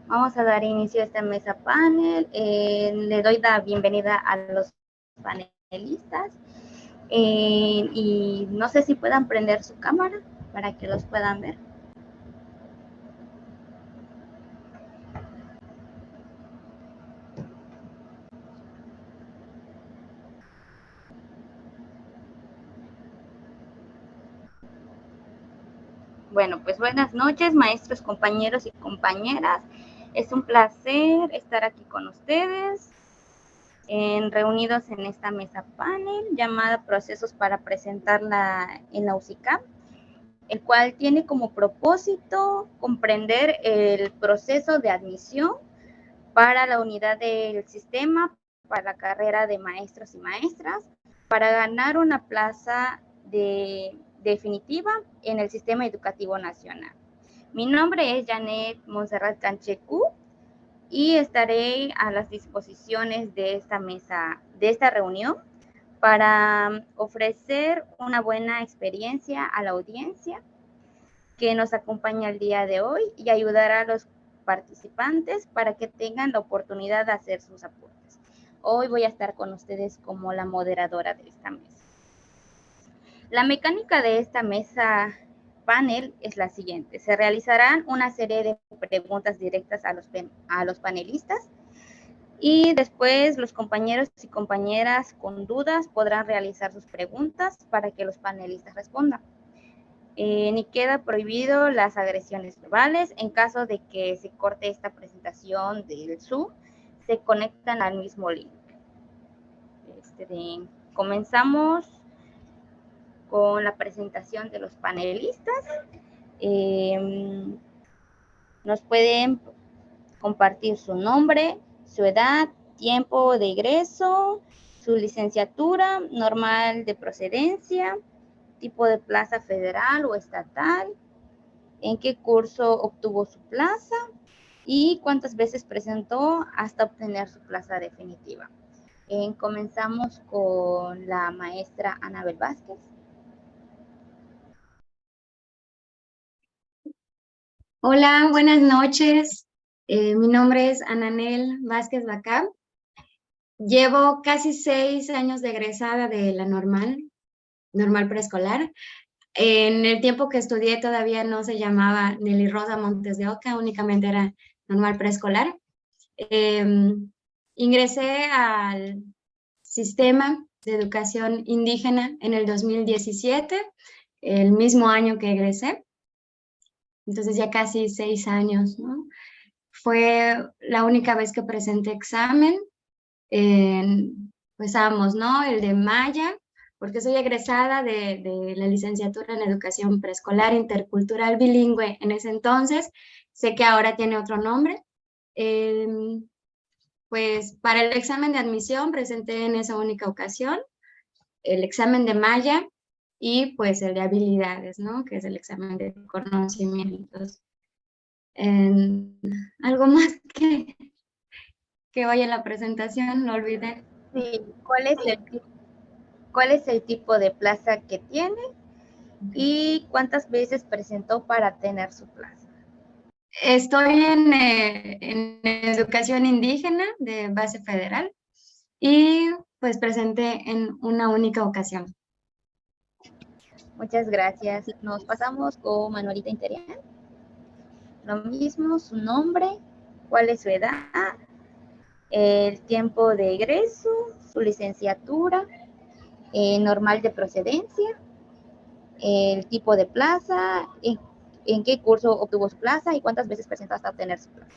Vamos a dar inicio a esta mesa panel. Le doy la bienvenida a los panelistas. Y no sé si puedan prender su cámara para que los puedan ver. Bueno, pues buenas noches, maestros, compañeros y compañeras. Es un placer estar aquí con ustedes, reunidos en esta mesa panel llamada Procesos para presentarla en la UCICAM, el cual tiene como propósito comprender el proceso de admisión para la unidad del sistema, para la carrera de maestros y maestras, para ganar una plaza definitiva en el sistema educativo nacional. Mi nombre es Janet Montserrat Canchecú y estaré a las disposiciones de esta mesa, de esta reunión, para ofrecer una buena experiencia a la audiencia que nos acompaña el día de hoy y ayudar a los participantes para que tengan la oportunidad de hacer sus aportes. Hoy voy a estar con ustedes como la moderadora de esta mesa. La mecánica de esta mesa panel es la siguiente. Se realizarán una serie de preguntas directas a los panelistas y después los compañeros y compañeras con dudas podrán realizar sus preguntas para que los panelistas respondan. Ni queda prohibido las agresiones verbales. En caso de que se corte esta presentación del Zoom, se conectan al mismo link. Comenzamos con la presentación de los panelistas. Nos pueden compartir su nombre, su edad, tiempo de egreso, su licenciatura, normal de procedencia, tipo de plaza federal o estatal, en qué curso obtuvo su plaza y cuántas veces presentó hasta obtener su plaza definitiva. Comenzamos con la maestra Anabel Vázquez. Hola, buenas noches. Mi nombre es Ananel Vázquez Bacab. Llevo casi 6 años de egresada de la normal preescolar. En el tiempo que estudié todavía no se llamaba Nelly Rosa Montes de Oca, únicamente era normal preescolar. Ingresé al sistema de educación indígena en el 2017, el mismo año que egresé. Entonces ya casi 6 años, ¿no? Fue la única vez que presenté examen. Pues ambos, ¿no? El de Maya, porque soy egresada de la licenciatura en Educación Preescolar Intercultural Bilingüe en ese entonces. Sé que ahora tiene otro nombre. Pues para el examen de admisión presenté en esa única ocasión el examen de Maya y pues el de habilidades, ¿no? Que es el examen de conocimientos. Algo más que vaya en la presentación, no olvidé. Sí, ¿cuál es el tipo de plaza que tiene y cuántas veces presentó para tener su plaza? Estoy en educación indígena de base federal y pues presenté en una única ocasión. Muchas gracias. Nos pasamos con Manuelita Interian. Lo mismo, su nombre, cuál es su edad, el tiempo de egreso, su licenciatura, normal de procedencia, el tipo de plaza, en qué curso obtuvo su plaza y cuántas veces presentó hasta obtener su plaza.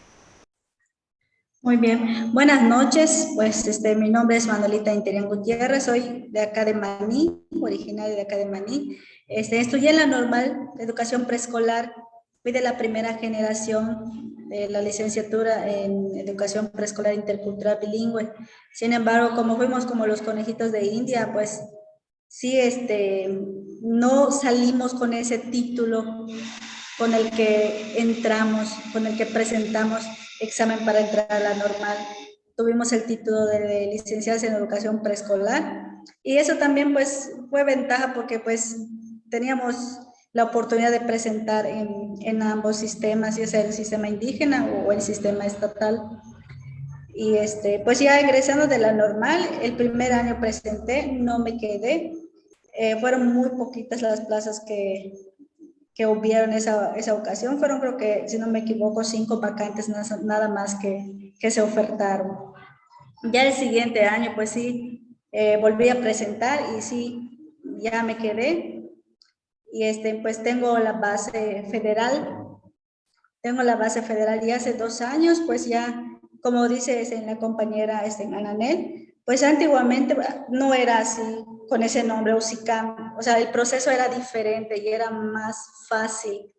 Muy bien, buenas noches, pues mi nombre es Manuelita Interian Gutiérrez, soy de acá de Maní, originaria de acá de Maní. Estudié en la normal de educación preescolar, fui de la primera generación de la licenciatura en educación preescolar intercultural bilingüe. Sin embargo, como fuimos como los conejitos de India, pues sí, no salimos con ese título con el que entramos, con el que presentamos examen para entrar a la normal. Tuvimos el título de licenciadas en educación preescolar y eso también pues fue ventaja porque pues teníamos la oportunidad de presentar en ambos sistemas, ya sea el sistema indígena o el sistema estatal. Y pues ya egresando de la normal, el primer año presenté, no me quedé. Fueron muy poquitas las plazas que hubieron esa ocasión. Fueron, creo que, si no me equivoco, 5 vacantes nada más que se ofertaron. Ya el siguiente año, pues sí, volví a presentar y sí, ya me quedé. Y pues tengo la base federal. Tengo la base federal y hace 2 años, pues ya, como dice la compañera Ananel, pues antiguamente no era así, con ese nombre, UCICAM. O sea, el proceso era diferente y era más fácil,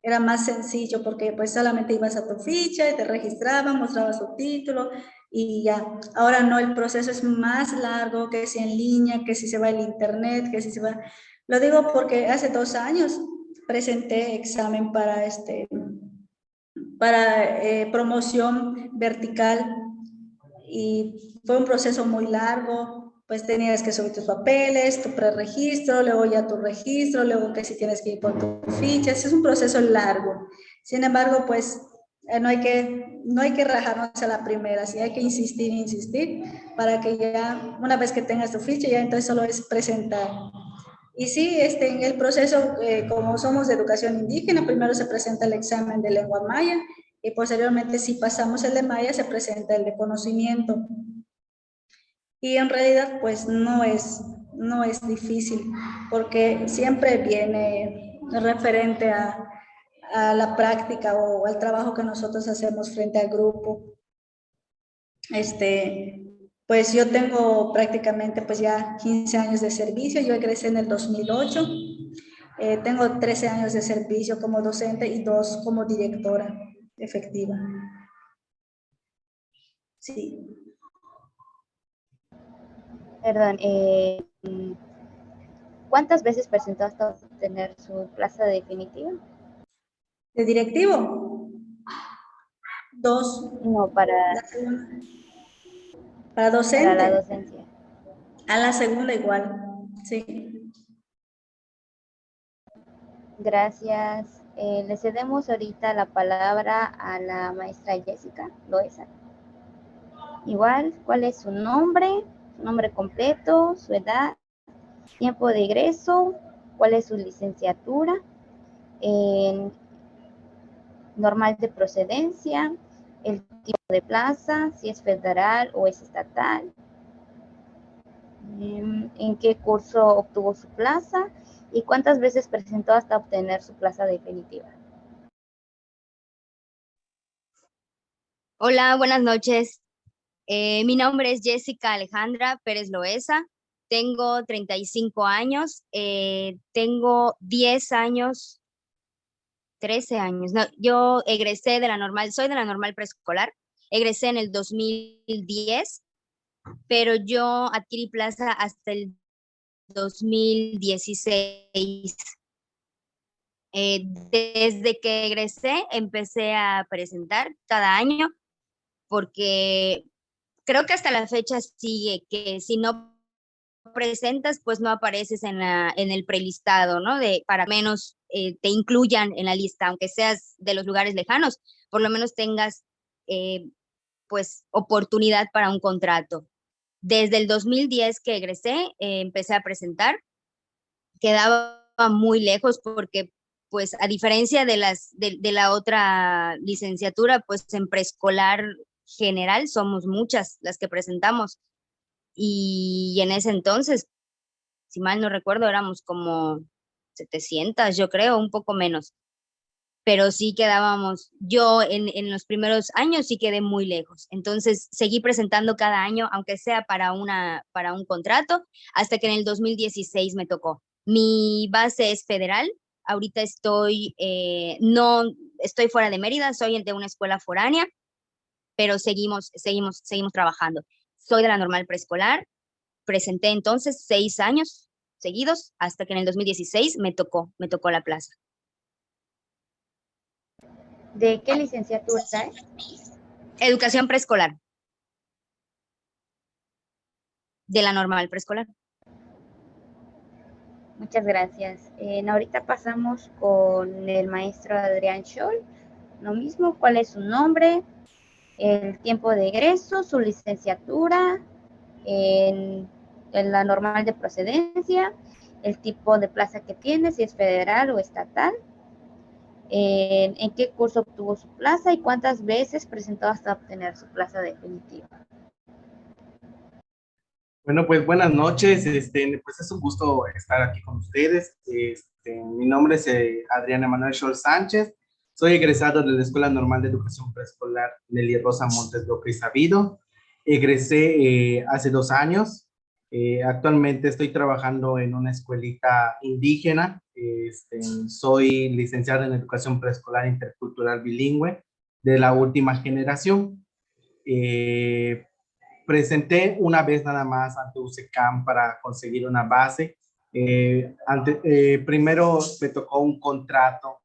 era más sencillo, porque pues solamente ibas a tu ficha y te registraban, mostrabas tu título y ya. Ahora no, el proceso es más largo, que si en línea, que si se va el internet, que si se va... Lo digo porque hace 2 años presenté examen para promoción vertical y fue un proceso muy largo, pues tenías que subir tus papeles, tu preregistro, luego ya tu registro, luego que si tienes que ir por tu ficha, es un proceso largo. Sin embargo, pues no hay que rajarnos a la primera, sí hay que insistir para que ya una vez que tengas tu ficha, ya entonces solo es presentar. Y sí, en el proceso, como somos de educación indígena, primero se presenta el examen de lengua maya y posteriormente, si pasamos el de maya, se presenta el de conocimiento. Y en realidad, pues no es difícil, porque siempre viene referente a la práctica o al trabajo que nosotros hacemos frente al grupo. Pues yo tengo prácticamente pues ya 15 años de servicio, yo egresé en el 2008, tengo 13 años de servicio como docente y 2 como directora efectiva. Sí. Perdón, ¿cuántas veces presentó hasta obtener su plaza definitiva? ¿De directivo? 2. No, La segunda. Para para la docente. docencia. A la segunda igual, sí. Gracias. Le cedemos ahorita la palabra a la maestra Jessica Loesa. Igual, ¿cuál es su nombre completo, su edad, tiempo de egreso, cuál es su licenciatura, normal de procedencia, el tipo de plaza, si es federal o es estatal, en qué curso obtuvo su plaza y cuántas veces presentó hasta obtener su plaza definitiva. Hola, buenas noches. Mi nombre es Jessica Alejandra Pérez Loesa. Tengo 35 años. Tengo 10 años, 13 años. No, yo egresé de la normal, soy de la normal preescolar. Egresé en el 2010, pero yo adquirí plaza hasta el 2016. Desde que egresé, empecé a presentar cada año porque creo que hasta la fecha sigue que si no presentas, pues no apareces en el prelistado, ¿no? Para menos te incluyan en la lista, aunque seas de los lugares lejanos, por lo menos tengas pues oportunidad para un contrato. Desde el 2010 que egresé, empecé a presentar, quedaba muy lejos porque pues a diferencia de la otra licenciatura, pues en preescolar general somos muchas las que presentamos y en ese entonces, si mal no recuerdo, éramos como 700, yo creo, un poco menos, pero sí quedábamos, yo en los primeros años sí quedé muy lejos, entonces seguí presentando cada año, aunque sea para un contrato, hasta que en el 2016 me tocó. Mi base es federal, ahorita no estoy fuera de Mérida, soy de una escuela foránea, pero seguimos trabajando. Soy de la normal preescolar, presenté entonces 6 años seguidos hasta que en el 2016 me tocó la plaza. ¿De qué licenciatura es? Educación preescolar. De la normal preescolar. Muchas gracias. Ahorita pasamos con el maestro Adrián Scholl. Lo mismo, ¿cuál es su nombre? El tiempo de egreso, su licenciatura, en la normal de procedencia, el tipo de plaza que tiene, si es federal o estatal, en qué curso obtuvo su plaza y cuántas veces presentó hasta obtener su plaza definitiva. Bueno, pues buenas noches. Pues es un gusto estar aquí con ustedes. Mi nombre es Adrián Emanuel Scholl Sánchez. Soy egresado de la Escuela Normal de Educación Preescolar Nelly Rosa Montes de Oca y Sabido. Egresé hace 2 años. Actualmente estoy trabajando en una escuelita indígena. Soy licenciado en Educación Preescolar Intercultural Bilingüe de la última generación. Presenté una vez nada más ante UCECAM para conseguir una base. Primero me tocó un contrato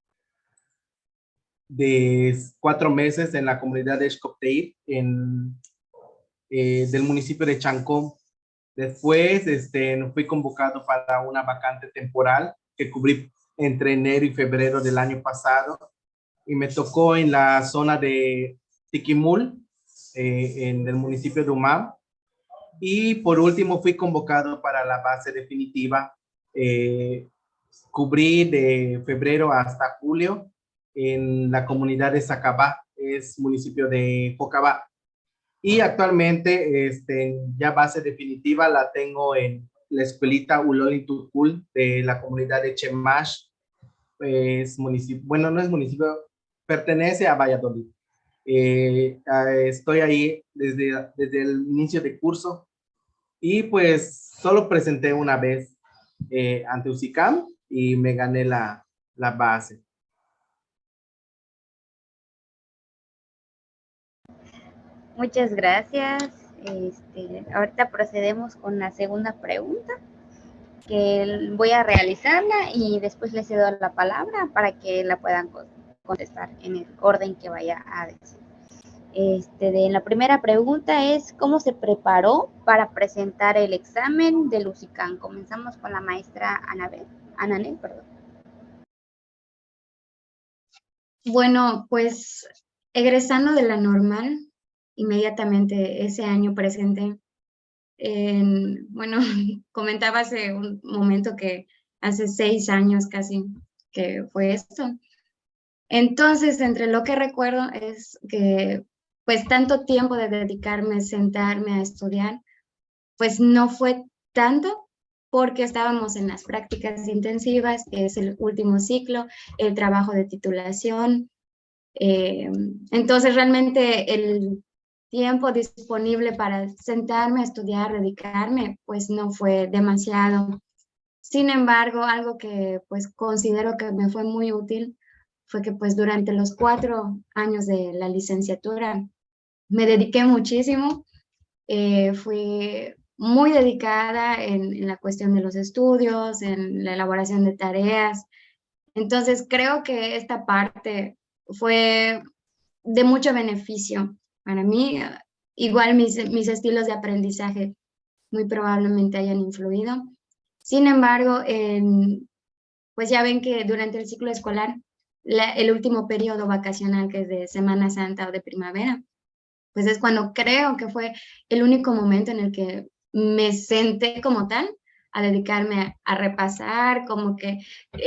de 4 meses en la comunidad de Xcopteir, del municipio de Chancón. Después fui convocado para una vacante temporal que cubrí entre enero y febrero del año pasado, y me tocó en la zona de Tiquimul, en el municipio de Umam. Y por último fui convocado para la base definitiva. Cubrí de febrero hasta julio en la comunidad de Sacabá, es municipio de Jocabá. Y actualmente ya base definitiva la tengo en la escuelita Uloli Tucul de la comunidad de Chemash. Es municipio, bueno, no es municipio, pertenece a Valladolid. Estoy ahí desde el inicio de curso, y pues solo presenté una vez ante UCICAM y me gané la base. Muchas gracias. Ahorita procedemos con la segunda pregunta, que voy a realizarla y después le cedo la palabra para que la puedan contestar en el orden que vaya a decir. La primera pregunta es, ¿cómo se preparó para presentar el examen del UCICAM? Comenzamos con la maestra Ananel, perdón. Bueno, pues egresando de la normal, inmediatamente ese año presenté. Bueno, comentaba hace un momento que hace 6 años casi que fue esto. Entonces, entre lo que recuerdo es que pues tanto tiempo de dedicarme, sentarme a estudiar, pues no fue tanto, porque estábamos en las prácticas intensivas, que es el último ciclo, el trabajo de titulación. Entonces, realmente el tiempo disponible para sentarme a estudiar, dedicarme, pues no fue demasiado. Sin embargo, algo que pues considero que me fue muy útil fue que pues durante los 4 años de la licenciatura me dediqué muchísimo. Fui muy dedicada en la cuestión de los estudios, en la elaboración de tareas. Entonces, creo que esta parte fue de mucho beneficio para mí. Igual mis estilos de aprendizaje muy probablemente hayan influido. Sin embargo, pues ya ven que durante el ciclo escolar, el último periodo vacacional, que es de Semana Santa o de primavera, pues es cuando creo que fue el único momento en el que me senté como tal a dedicarme a repasar, como que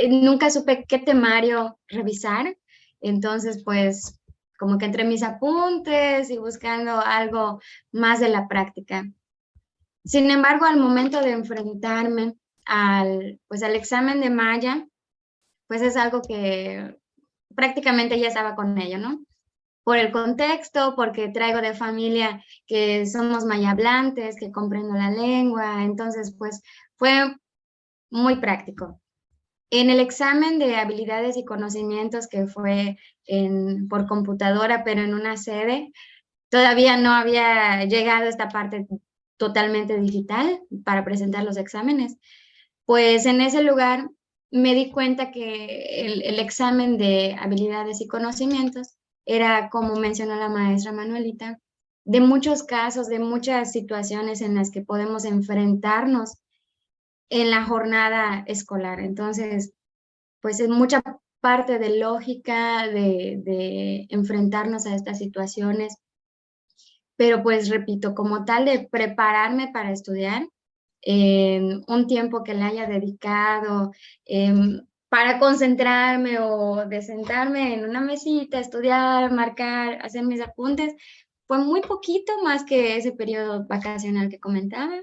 nunca supe qué temario revisar. Entonces, pues como que entre mis apuntes y buscando algo más de la práctica. Sin embargo, al momento de enfrentarme al examen de maya, pues es algo que prácticamente ya estaba con ello, ¿no? Por el contexto, porque traigo de familia que somos mayablantes, que comprendo la lengua, entonces pues fue muy práctico. En el examen de habilidades y conocimientos, que fue por computadora, pero en una sede, todavía no había llegado esta parte totalmente digital para presentar los exámenes. Pues en ese lugar me di cuenta que el examen de habilidades y conocimientos era, como mencionó la maestra Manuelita, de muchos casos, de muchas situaciones en las que podemos enfrentarnos en la jornada escolar. Entonces, pues es mucha parte de lógica, de enfrentarnos a estas situaciones, pero pues repito, como tal de prepararme para estudiar, un tiempo que le haya dedicado para concentrarme o de sentarme en una mesita, estudiar, marcar, hacer mis apuntes, fue muy poquito más que ese periodo vacacional que comentaba,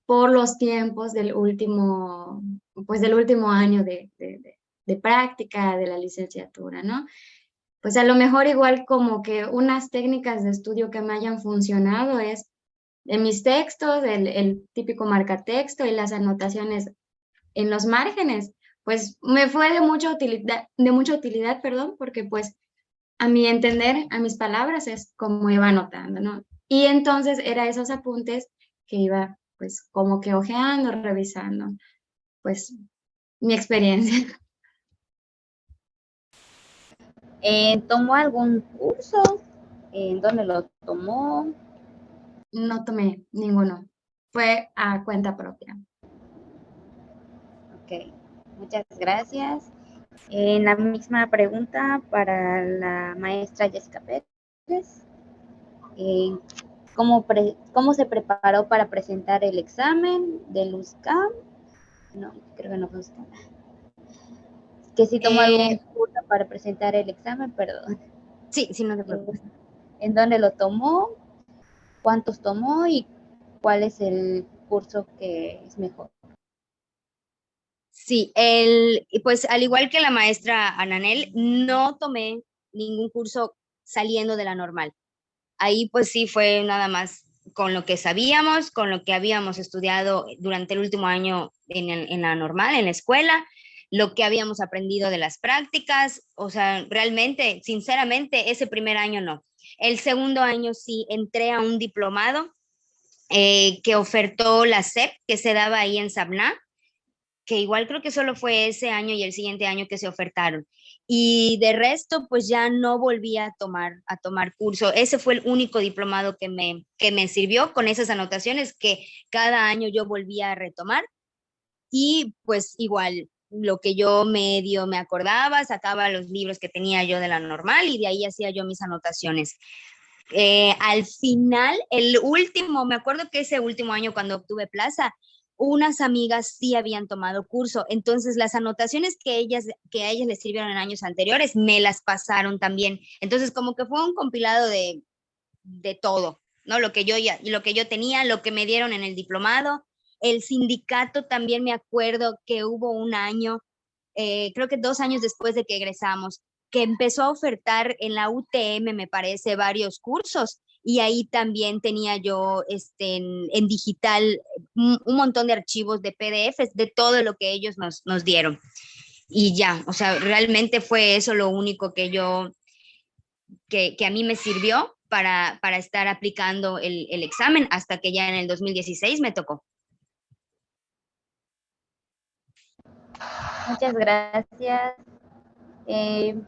por los tiempos del último, pues del último año de práctica de la licenciatura, ¿no? Pues a lo mejor igual como que unas técnicas de estudio que me hayan funcionado es en mis textos, el típico marcatexto y las anotaciones en los márgenes, pues me fue de mucha utilidad, perdón, porque pues a mi entender, a mis palabras es como iba anotando, ¿no? Y entonces era esos apuntes que iba pues como que ojeando, revisando, pues mi experiencia. ¿Tomó algún curso? ¿En dónde lo tomó? No tomé ninguno, fue a cuenta propia. Ok, muchas gracias. En la misma pregunta para la maestra Jessica Pérez. Eh, ¿Cómo se preparó para presentar el examen del USCAM? No, creo que no fue USCAM. Que si tomó algún curso para presentar el examen, perdón. Sí, sí, no te preocupes. ¿En dónde lo tomó? ¿Cuántos tomó? ¿Y cuál es el curso que es mejor? Sí, pues al igual que la maestra Ananel, no tomé ningún curso saliendo de la normal. Ahí pues sí fue nada más con lo que sabíamos, con lo que habíamos estudiado durante el último año en la normal, en la escuela, lo que habíamos aprendido de las prácticas, o sea, realmente, sinceramente, ese primer año no. El segundo año sí entré a un diplomado que ofertó la SEP, que se daba ahí en Sabná, que igual creo que solo fue ese año y el siguiente año que se ofertaron. Y de resto, pues ya no volví a tomar curso. Ese fue el único diplomado que me sirvió con esas anotaciones que cada año yo volvía a retomar. Y pues igual, lo que yo medio me acordaba, sacaba los libros que tenía yo de la normal y de ahí hacía yo mis anotaciones. Al final, el último, me acuerdo que ese último año cuando obtuve plaza, unas amigas sí habían tomado curso, entonces las anotaciones que a ellas les sirvieron en años anteriores me las pasaron también. Entonces como que fue un compilado de todo, ¿no? Lo que yo tenía, lo que me dieron en el diplomado. El sindicato también me acuerdo que hubo un año, creo que 2 años después de que egresamos, que empezó a ofertar en la UTM, me parece, varios cursos. Y ahí también tenía yo en digital un montón de archivos de PDFs de todo lo que ellos nos dieron. Y ya, o sea, realmente fue eso lo único que a mí me sirvió para estar aplicando el examen hasta que ya en el 2016 me tocó. Muchas gracias.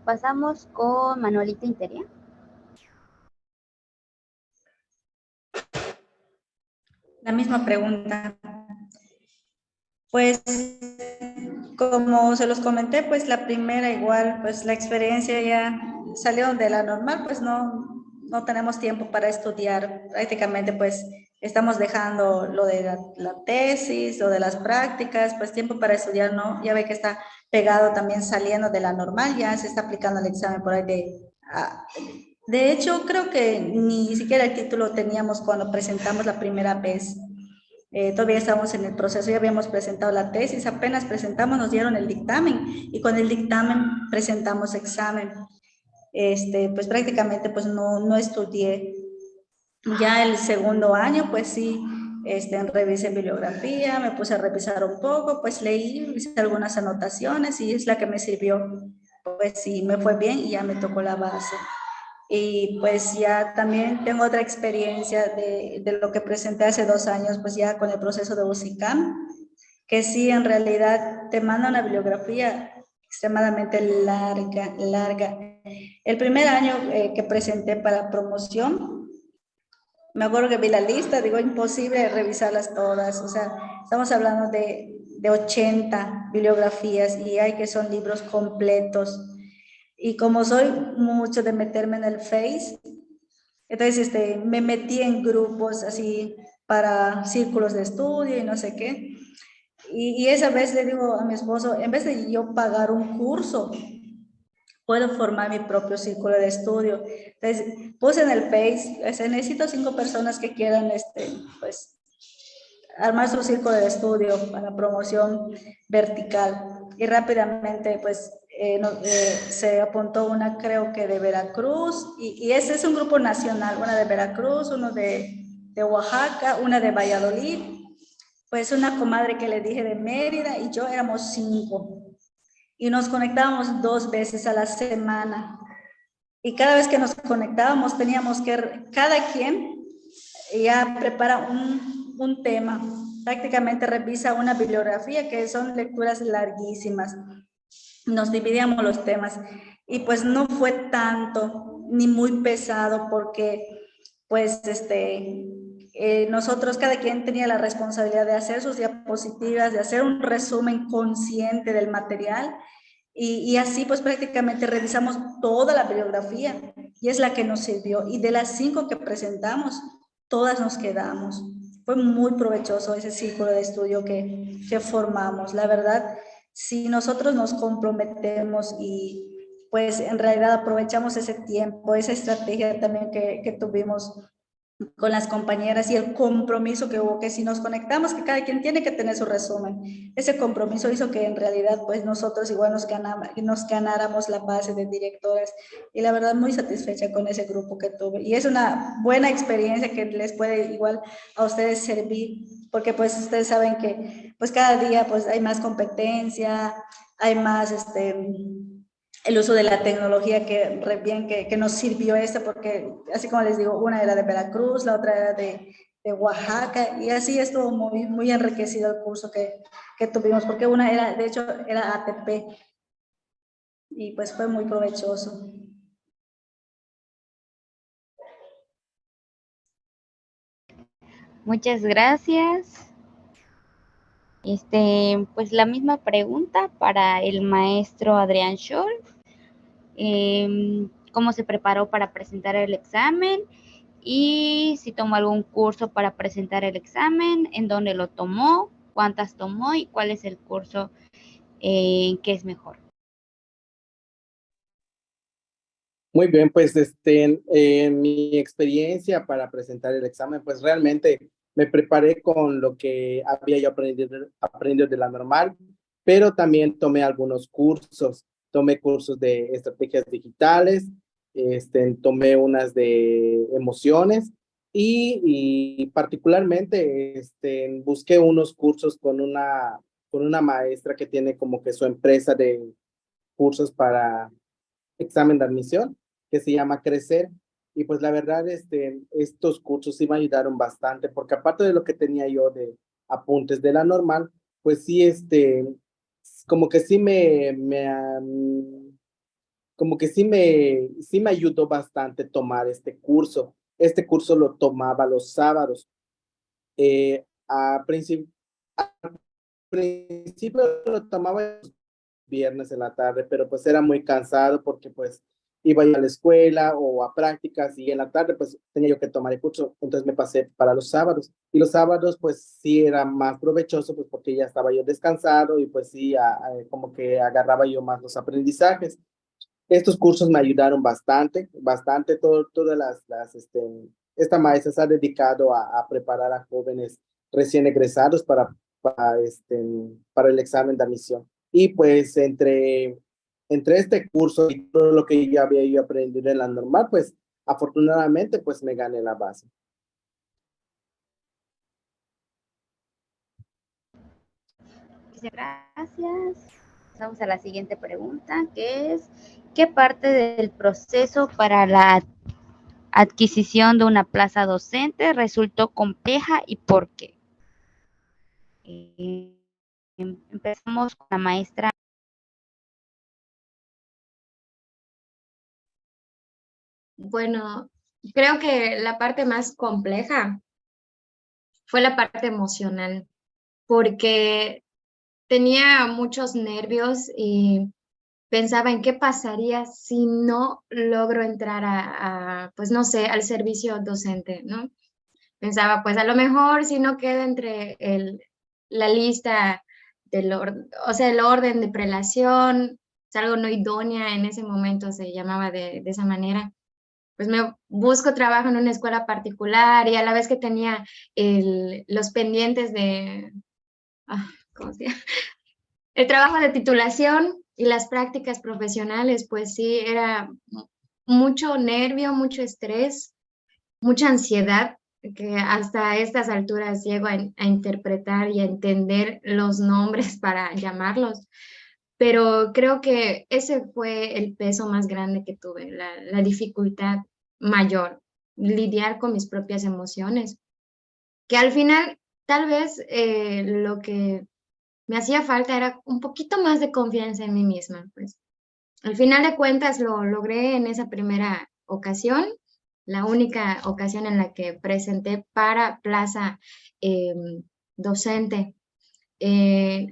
Pasamos con Manuelita Interia. La misma pregunta. Pues como se los comenté, pues la primera igual, pues la experiencia ya salió de la normal, pues no tenemos tiempo para estudiar. Prácticamente pues estamos dejando lo de la tesis, lo de las prácticas, pues tiempo para estudiar no. Ya ve que está pegado también saliendo de la normal, ya se está aplicando el examen por ahí de hecho, creo que ni siquiera el título teníamos cuando presentamos la primera vez. Todavía estamos en el proceso, ya habíamos presentado la tesis, apenas presentamos, nos dieron el dictamen y con el dictamen presentamos examen. Pues prácticamente pues no estudié. Ya el segundo año pues sí, revisé bibliografía, me puse a revisar un poco, pues leí, hice algunas anotaciones y es la que me sirvió. Pues sí, me fue bien y ya me tocó la base. Y pues ya también tengo otra experiencia de lo que presenté hace 2 años, pues ya con el proceso de UCICAM, que sí, en realidad te manda una bibliografía extremadamente larga. El primer año que presenté para promoción, Me acuerdo que vi la lista, digo, imposible revisarlas todas, o sea, estamos hablando de 80 bibliografías y hay que son libros completos. Y como soy mucho de meterme en el Face, entonces me metí en grupos así para círculos de estudio y no sé qué. Y esa vez le digo a mi esposo, en vez de yo pagar un curso, puedo formar mi propio círculo de estudio. Entonces, puse en el Face, necesito 5 personas que quieran, pues, armar su círculo de estudio para promoción vertical. Y rápidamente, pues, se apuntó una, creo que de Veracruz, y ese es un grupo nacional, una de Veracruz, uno de Oaxaca, una de Valladolid, pues una comadre que le dije de Mérida, y yo éramos 5. Y nos conectábamos 2 veces a la semana. Y cada vez que nos conectábamos teníamos que, cada quien ya prepara un tema, prácticamente revisa una bibliografía que son lecturas larguísimas. Nos dividíamos los temas y pues no fue tanto ni muy pesado porque pues nosotros cada quien tenía la responsabilidad de hacer sus diapositivas, de hacer un resumen consciente del material y así pues prácticamente revisamos toda la bibliografía y es la que nos sirvió. Y de las 5 que presentamos, todas nos quedamos. Fue muy provechoso ese círculo de estudio que formamos. La verdad, si nosotros nos comprometemos y pues en realidad aprovechamos ese tiempo, esa estrategia también que tuvimos con las compañeras y el compromiso que hubo, que si nos conectamos, que cada quien tiene que tener su resumen. Ese compromiso hizo que en realidad pues nosotros igual nos ganáramos la base de directoras y la verdad muy satisfecha con ese grupo que tuve. Y es una buena experiencia que les puede igual a ustedes servir, porque pues ustedes saben que pues cada día pues hay más competencia, hay más el uso de la tecnología que nos sirvió porque así como les digo, una era de Veracruz, la otra era de Oaxaca, y así estuvo muy, muy enriquecido el curso que tuvimos, porque una era, de hecho, era ATP, y pues fue muy provechoso. Muchas gracias. Pues la misma pregunta para el maestro Adrián Scholl. ¿Cómo se preparó para presentar el examen? Y si tomó algún curso para presentar el examen, en dónde lo tomó, cuántas tomó y cuál es el curso que es mejor. Muy bien, pues mi experiencia para presentar el examen, pues realmente me preparé con lo que había yo aprendido de la normal, pero también tomé algunos cursos. Tomé cursos de estrategias digitales, tomé unas de emociones y particularmente busqué unos cursos con una maestra que tiene como que su empresa de cursos para examen de admisión que se llama Crecer. Y pues la verdad, estos cursos sí me ayudaron bastante, porque aparte de lo que tenía yo de apuntes de la normal, pues sí, como que sí como que sí me ayudó bastante tomar este curso. Este curso lo tomaba los sábados. A principio lo tomaba viernes en la tarde, pero pues era muy cansado porque pues iba a ir a la escuela o a prácticas y en la tarde pues tenía yo que tomar el curso, entonces me pasé para los sábados y los sábados pues sí era más provechoso pues porque ya estaba yo descansado y pues sí como que agarraba yo más los aprendizajes. Estos cursos me ayudaron bastante, bastante, todas esta maestra se ha dedicado a preparar a jóvenes recién egresados para el examen de admisión. Y pues entre este curso y todo lo que yo había ido aprendiendo en la normal, pues afortunadamente pues me gané la base. Muchas gracias. Vamos a la siguiente pregunta, que es, ¿qué parte del proceso para la adquisición de una plaza docente resultó compleja y por qué? Empezamos con la maestra. Bueno, creo que la parte más compleja fue la parte emocional, porque tenía muchos nervios y pensaba en qué pasaría si no logro entrar pues no sé, al servicio docente, ¿no? Pensaba, pues a lo mejor si no queda entre la lista o sea, el orden de prelación, salgo no idónea, en ese momento se llamaba de esa manera, pues me busco trabajo en una escuela particular y a la vez que tenía los pendientes ¿cómo se llama? El trabajo de titulación y las prácticas profesionales, pues sí, era mucho nervio, mucho estrés, mucha ansiedad, que hasta estas alturas llego a interpretar y a entender los nombres para llamarlos. Pero creo que ese fue el peso más grande que tuve, la dificultad mayor, lidiar con mis propias emociones, que al final tal vez lo que me hacía falta era un poquito más de confianza en mí misma, pues. Al final de cuentas lo logré en esa primera ocasión, la única ocasión en la que presenté para plaza docente.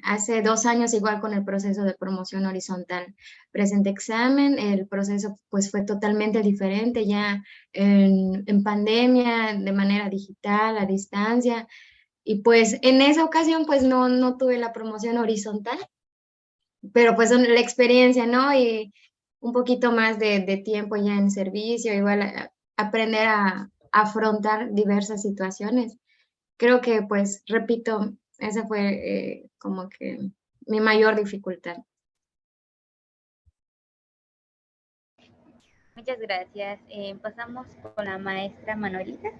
Hace 2 años, igual con el proceso de promoción horizontal, presenté examen, el proceso pues fue totalmente diferente, ya en pandemia, de manera digital, a distancia, y pues en esa ocasión pues no tuve la promoción horizontal, pero pues la experiencia, ¿no? Y un poquito más de tiempo ya en servicio, igual aprender a afrontar diversas situaciones. Creo que pues, repito, esa fue como que mi mayor dificultad. Muchas gracias. Pasamos con la maestra Manuelita.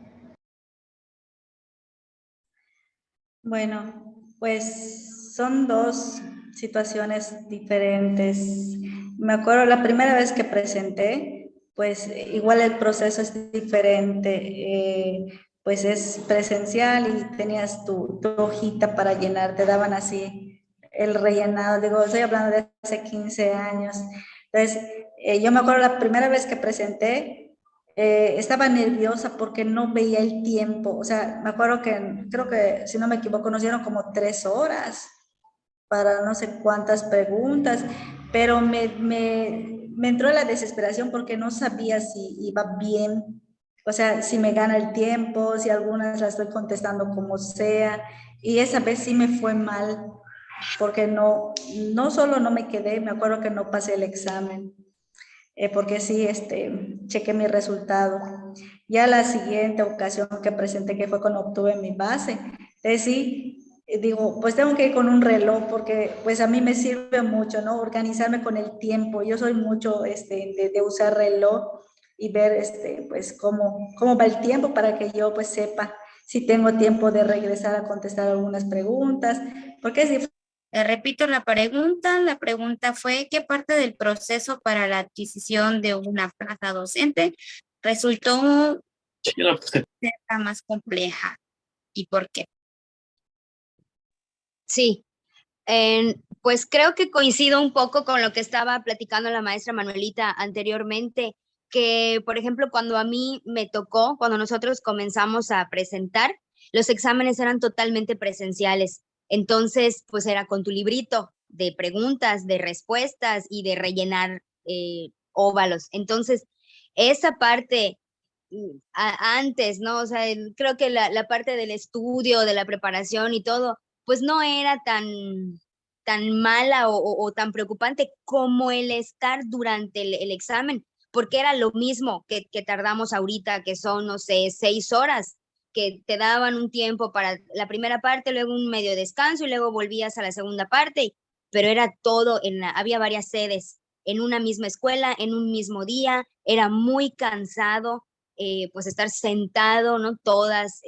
Bueno, pues son dos situaciones diferentes. Me acuerdo la primera vez que presenté, pues igual el proceso es diferente, pues es presencial y tenías tu hojita para llenar, te daban así el rellenado, digo, estoy hablando de hace 15 años. Entonces, yo me acuerdo la primera vez que presenté, estaba nerviosa porque no veía el tiempo. O sea, me acuerdo que, creo que, si no me equivoco, nos dieron como 3 horas para no sé cuántas preguntas, pero me entró la desesperación porque no sabía si iba bien, o sea, si me gana el tiempo, si algunas las estoy contestando como sea, y esa vez sí me fue mal, porque no solo no me quedé, me acuerdo que no pasé el examen. Porque sí, chequé mi resultado. Ya la siguiente ocasión que presenté, que fue cuando obtuve mi base, sí, digo, pues tengo que ir con un reloj porque pues a mí me sirve mucho, ¿no? Organizarme con el tiempo. Yo soy mucho de usar reloj y ver pues cómo va el tiempo para que yo pues sepa si tengo tiempo de regresar a contestar algunas preguntas, porque es Repito la pregunta fue, ¿qué parte del proceso para la adquisición de una plaza docente resultó ser la más compleja y por qué? Sí, pues creo que coincido un poco con lo que estaba platicando la maestra Manuelita anteriormente, que por ejemplo cuando a mí me tocó, cuando nosotros comenzamos a presentar, los exámenes eran totalmente presenciales. Entonces, pues era con tu librito de preguntas, de respuestas y de rellenar óvalos. Entonces, esa parte antes, ¿no? O sea, creo que la parte del estudio, de la preparación y todo, pues no era tan mala o tan preocupante como el estar durante el examen, porque era lo mismo que tardamos ahorita, que son, no sé, 6 horas, que te daban un tiempo para la primera parte, luego un medio descanso y luego volvías a la segunda parte, pero era todo, había varias sedes en una misma escuela, en un mismo día, era muy cansado, pues estar sentado, ¿no? Todos,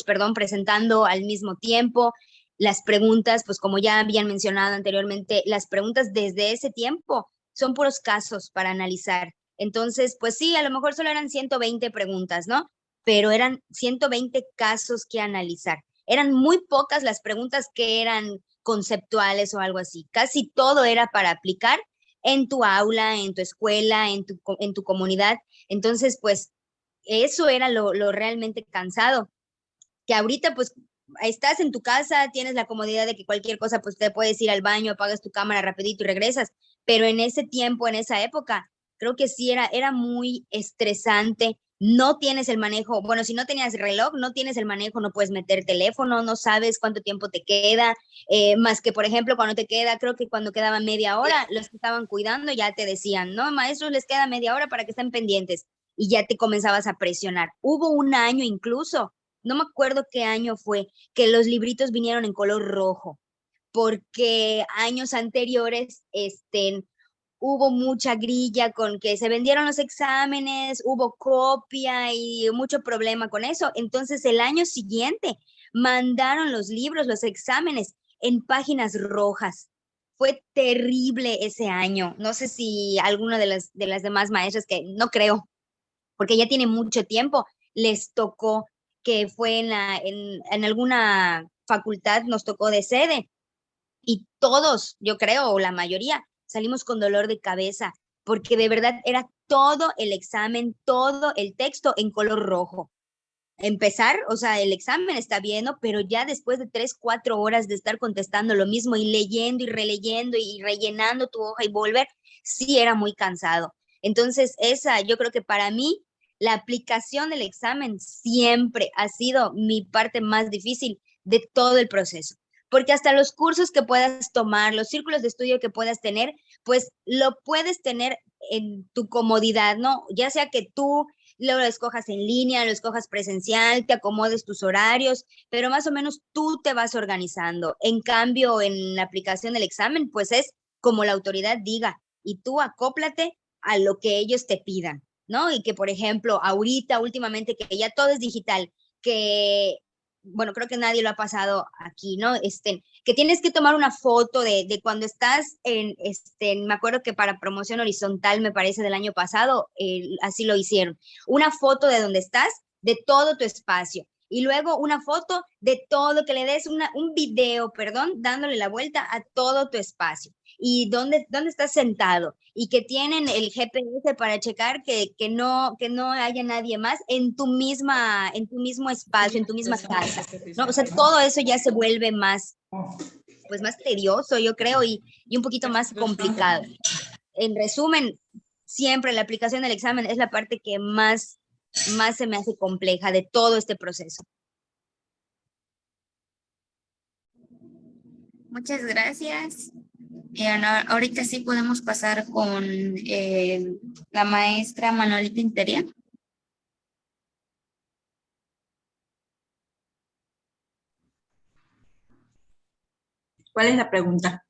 perdón, presentando al mismo tiempo. Las preguntas, pues como ya habían mencionado anteriormente, las preguntas desde ese tiempo son puros casos para analizar. Entonces, pues sí, a lo mejor solo eran 120 preguntas, ¿no? Pero eran 120 casos que analizar. Eran muy pocas las preguntas que eran conceptuales o algo así. Casi todo era para aplicar en tu aula, en tu escuela, en tu comunidad. Entonces, pues, eso era lo realmente cansado. Que ahorita, pues, estás en tu casa, tienes la comodidad de que cualquier cosa, pues, te puedes ir al baño, apagas tu cámara rapidito y regresas. Pero en ese tiempo, en esa época, creo que sí era muy estresante. No tienes el manejo, bueno, si no tenías reloj, no tienes el manejo, no puedes meter teléfono, no sabes cuánto tiempo te queda, más que, por ejemplo, cuando te queda, creo que cuando quedaba media hora, los que estaban cuidando ya te decían, no, maestros, les queda media hora para que estén pendientes, y ya te comenzabas a presionar. Hubo un año incluso, no me acuerdo qué año fue, que los libritos vinieron en color rojo, porque años anteriores, hubo mucha grilla con que se vendieron los exámenes, hubo copia y mucho problema con eso. Entonces, el año siguiente mandaron los libros, los exámenes en páginas rojas. Fue terrible ese año. No sé si alguno de las demás maestras, que no creo, porque ya tiene mucho tiempo, les tocó, que fue en alguna facultad, nos tocó de sede, y todos, yo creo, o la mayoría, salimos con dolor de cabeza, porque de verdad era todo el examen, todo el texto en color rojo. Empezar, o sea, el examen está bien, ¿no? Pero ya después de 3, 4 horas de estar contestando lo mismo y leyendo y releyendo y rellenando tu hoja y volver, sí era muy cansado. Entonces, yo creo que para mí, la aplicación del examen siempre ha sido mi parte más difícil de todo el proceso, porque hasta los cursos que puedas tomar, los círculos de estudio que puedas tener, pues lo puedes tener en tu comodidad, ¿no? Ya sea que tú lo escojas en línea, lo escojas presencial, te acomodes tus horarios, pero más o menos tú te vas organizando. En cambio, en la aplicación del examen, pues es como la autoridad diga, y tú acóplate a lo que ellos te pidan, ¿no? Y que, por ejemplo, ahorita, últimamente, que ya todo es digital, que, bueno, creo que nadie lo ha pasado aquí, ¿no? Que tienes que tomar una foto de cuando estás me acuerdo que para promoción horizontal, me parece, del año pasado, así lo hicieron. Una foto de donde estás, de todo tu espacio. Y luego una foto de todo, que le des un video, perdón, dándole la vuelta a todo tu espacio. Y dónde estás sentado. Y que tienen el GPS para checar que no haya nadie más en tu mismo espacio, en tu misma casa, ¿no? O sea, todo eso ya se vuelve más, pues más tedioso, yo creo, y un poquito más complicado. En resumen, siempre la aplicación del examen es la parte que más se me hace compleja de todo este proceso. Muchas gracias. Ahorita sí podemos pasar con la maestra Manolita Interia. ¿Cuál es la pregunta?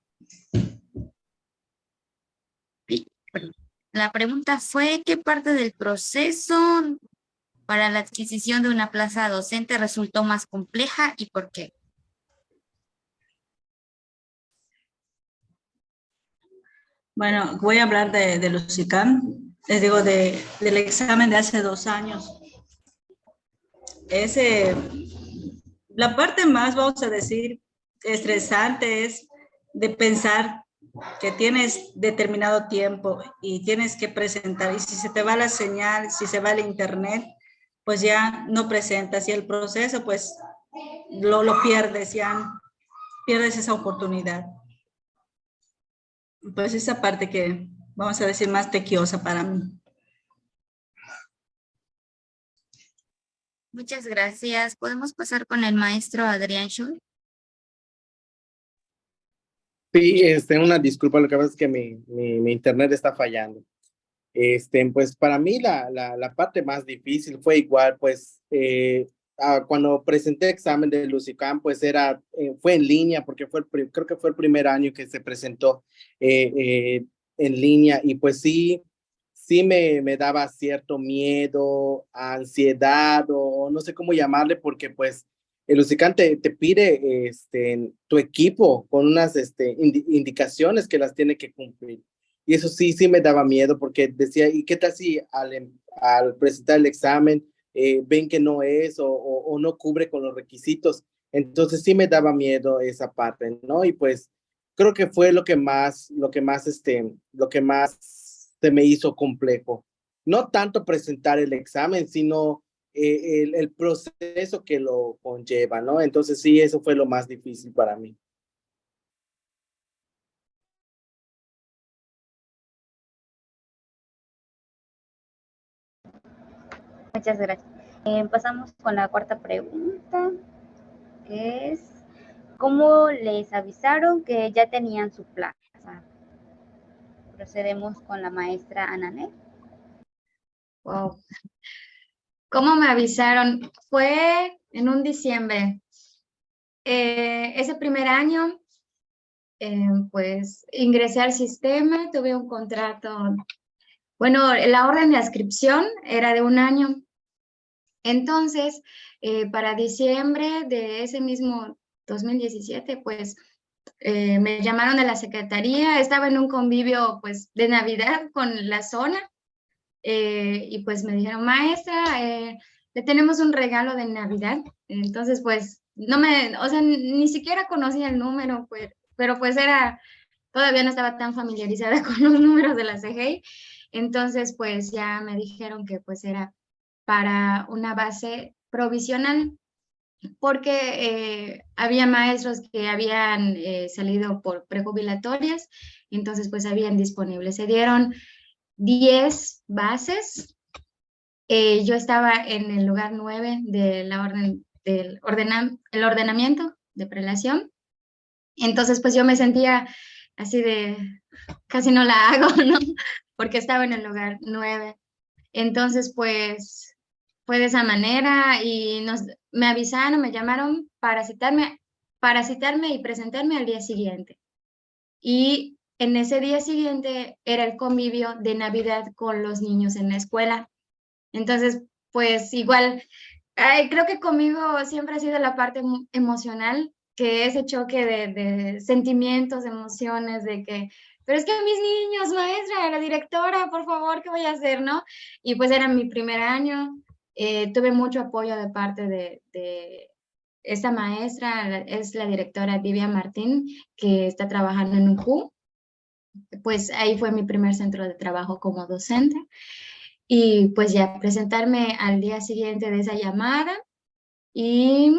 La pregunta fue, ¿qué parte del proceso para la adquisición de una plaza docente resultó más compleja y por qué? Bueno, voy a hablar de los ICANN, les digo del examen de hace 2 años. La parte más, vamos a decir, estresante es de pensar que tienes determinado tiempo y tienes que presentar, y si se te va la señal, si se va el internet, pues ya no presentas, y el proceso pues lo pierdes, ya pierdes esa oportunidad. Pues esa parte que, vamos a decir, más tequiosa para mí. Muchas gracias. ¿Podemos pasar con el maestro Adrián Schul? Sí, una disculpa, lo que pasa es que mi internet está fallando. Pues para mí la parte más difícil fue igual, pues cuando presenté examen de Lusicam, pues fue en línea, porque creo que fue el primer año que se presentó en línea, y pues sí me daba cierto miedo, ansiedad, o no sé cómo llamarle, porque pues el Lusicam te pide tu equipo con unas indicaciones que las tiene que cumplir. Y eso sí me daba miedo, porque decía, ¿y qué tal si al presentar el examen ven que no es o no cubre con los requisitos? Entonces sí me daba miedo esa parte, ¿no? Y pues creo que fue lo que más se me hizo complejo. no tanto presentar el examen, sino el proceso que lo conlleva, ¿no? Entonces sí, eso fue lo más difícil para mí. Muchas gracias. Pasamos con la cuarta pregunta, que es, ¿cómo les avisaron que ya tenían su plaza? Procedemos con la maestra Ananel. Wow. ¿Cómo me avisaron? Fue en un diciembre. Ese primer año, pues ingresé al sistema, tuve un contrato. Bueno, la orden de adscripción era de 1 año. Entonces, para diciembre de ese mismo 2017, pues me llamaron de la secretaría, estaba en un convivio pues de Navidad con la zona y pues me dijeron, maestra, le tenemos un regalo de Navidad. Entonces, pues no me, o sea, ni siquiera conocía el número, pues, pero pues todavía no estaba tan familiarizada con los números de la CGI. Entonces, pues ya me dijeron que pues era para una base provisional, porque había maestros que habían salido por prejubilatorias, entonces pues habían disponibles. Se dieron 10 bases. Yo estaba en el lugar 9 de la orden del el ordenamiento de prelación. Entonces pues yo me sentía así de casi no la hago, ¿no? Porque estaba en el lugar 9. Entonces pues fue de esa manera y me avisaron, me llamaron para citarme y presentarme al día siguiente. Y en ese día siguiente era el convivio de Navidad con los niños en la escuela. Entonces, pues igual, creo que conmigo siempre ha sido la parte emocional, que ese choque de sentimientos, emociones, de que, pero es que mis niños, maestra, la directora, por favor, ¿qué voy a hacer, no? Y pues era mi primer año, tuve mucho apoyo de parte de esta maestra, es la directora Divya Martín, que está trabajando en UQ. Pues ahí fue mi primer centro de trabajo como docente. Y pues ya presentarme al día siguiente de esa llamada y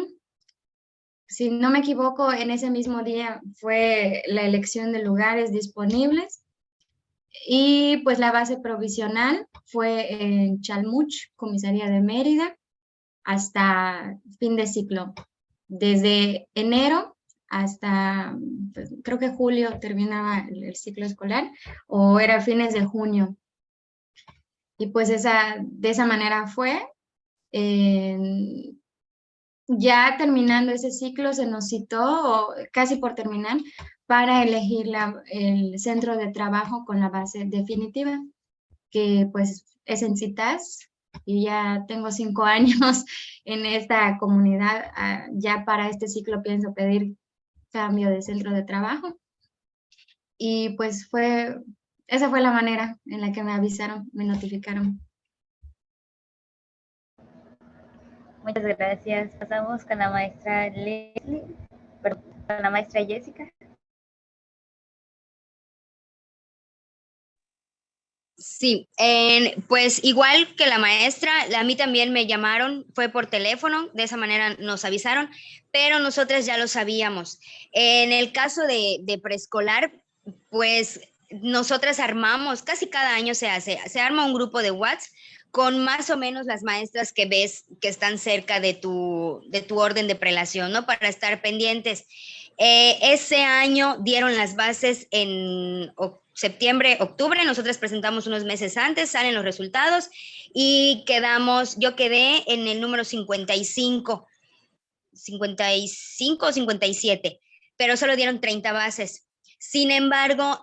si no me equivoco, en ese mismo día fue la elección de lugares disponibles y pues la base provisional fue en Chalmuch, comisaría de Mérida, hasta fin de ciclo. Desde enero hasta, pues, creo que julio terminaba el ciclo escolar o era fines de junio. Y pues de esa manera fue. Ya terminando ese ciclo se nos citó, o casi por terminar, para elegir el centro de trabajo con la base definitiva, que pues es en CITAS, y ya tengo 5 años en esta comunidad. Ya para este ciclo pienso pedir cambio de centro de trabajo. Y pues esa fue la manera en la que me avisaron, me notificaron. Muchas gracias. Pasamos con la maestra Leslie, perdón, con la maestra Jessica. Sí, pues igual que la maestra, a mí también me llamaron, fue por teléfono, de esa manera nos avisaron, pero nosotras ya lo sabíamos. En el caso de preescolar, pues nosotras armamos, casi cada año se arma un grupo de WhatsApp con más o menos las maestras que ves que están cerca de tu orden de prelación, ¿no? Para estar pendientes. Ese año dieron las bases en septiembre, octubre, nosotros presentamos unos meses antes, salen los resultados y yo quedé en el número 55 o 57, pero solo dieron 30 bases. Sin embargo,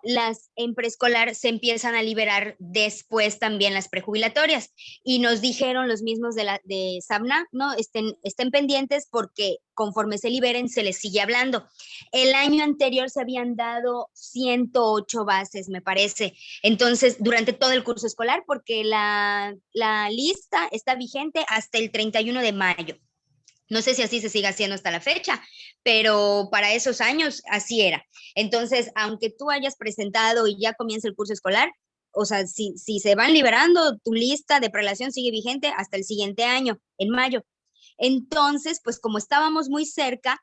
en preescolar se empiezan a liberar después también las prejubilatorias y nos dijeron los mismos de SABNA, ¿no? Estén pendientes porque conforme se liberen se les sigue hablando. El año anterior se habían dado 108 bases, me parece. Entonces, durante todo el curso escolar, porque la lista está vigente hasta el 31 de mayo. No sé si así se sigue haciendo hasta la fecha, pero para esos años así era. Entonces, aunque tú hayas presentado y ya comienza el curso escolar, o sea, si se van liberando, tu lista de prelación sigue vigente hasta el siguiente año, en mayo. Entonces, pues como estábamos muy cerca,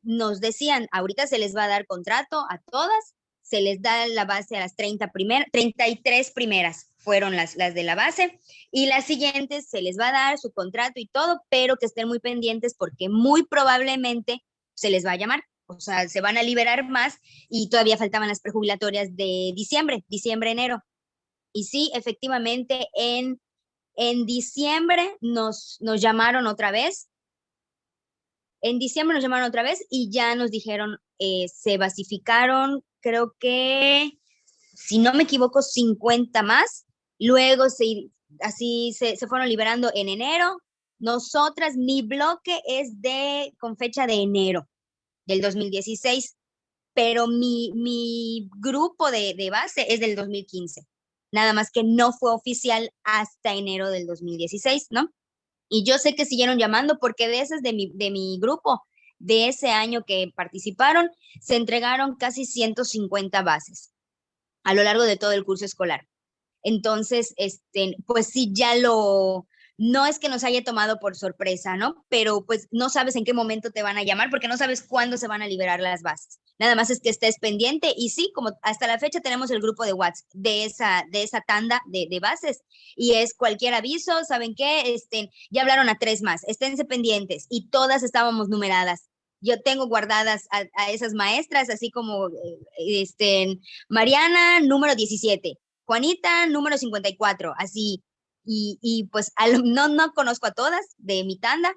nos decían, ahorita se les va a dar contrato a todas, se les da la base a las 33 primeras fueron las de la base, y las siguientes se les va a dar su contrato y todo, pero que estén muy pendientes porque muy probablemente se les va a llamar, o sea, se van a liberar más, y todavía faltaban las prejubilatorias de diciembre, enero. Y sí, efectivamente, en diciembre nos llamaron otra vez. En diciembre nos llamaron otra vez y ya nos dijeron, se basificaron, creo que, si no me equivoco, 50 más. Luego así se fueron liberando en enero. Nosotras, mi bloque es con fecha de enero del 2016, pero mi grupo de base es del 2015. Nada más que no fue oficial hasta enero del 2016, ¿no? Y yo sé que siguieron llamando porque de esas de mi grupo, de ese año que participaron, se entregaron casi 150 bases a lo largo de todo el curso escolar. Entonces, pues sí, no es que nos haya tomado por sorpresa, ¿no? Pero pues no sabes en qué momento te van a llamar porque no sabes cuándo se van a liberar las bases. Nada más es que estés pendiente, y sí, como hasta la fecha tenemos el grupo de WhatsApp de esa tanda de bases, y es cualquier aviso, ¿saben qué? Ya hablaron a 3 más, esténse pendientes, y todas estábamos numeradas. Yo tengo guardadas a esas maestras, así como Mariana, número 17, Juanita, número 54, así. Y pues no conozco a todas de mi tanda,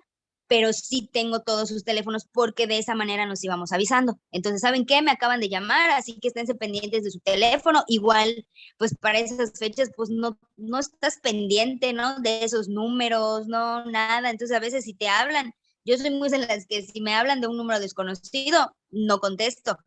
pero sí tengo todos sus teléfonos porque de esa manera nos íbamos avisando. Entonces, ¿saben qué? Me acaban de llamar, así que esténse pendientes de su teléfono. Igual, pues para esas fechas, pues no estás pendiente, ¿no? De esos números, no, nada. Entonces, a veces si te hablan, yo soy muy de las que si me hablan de un número desconocido, no contesto,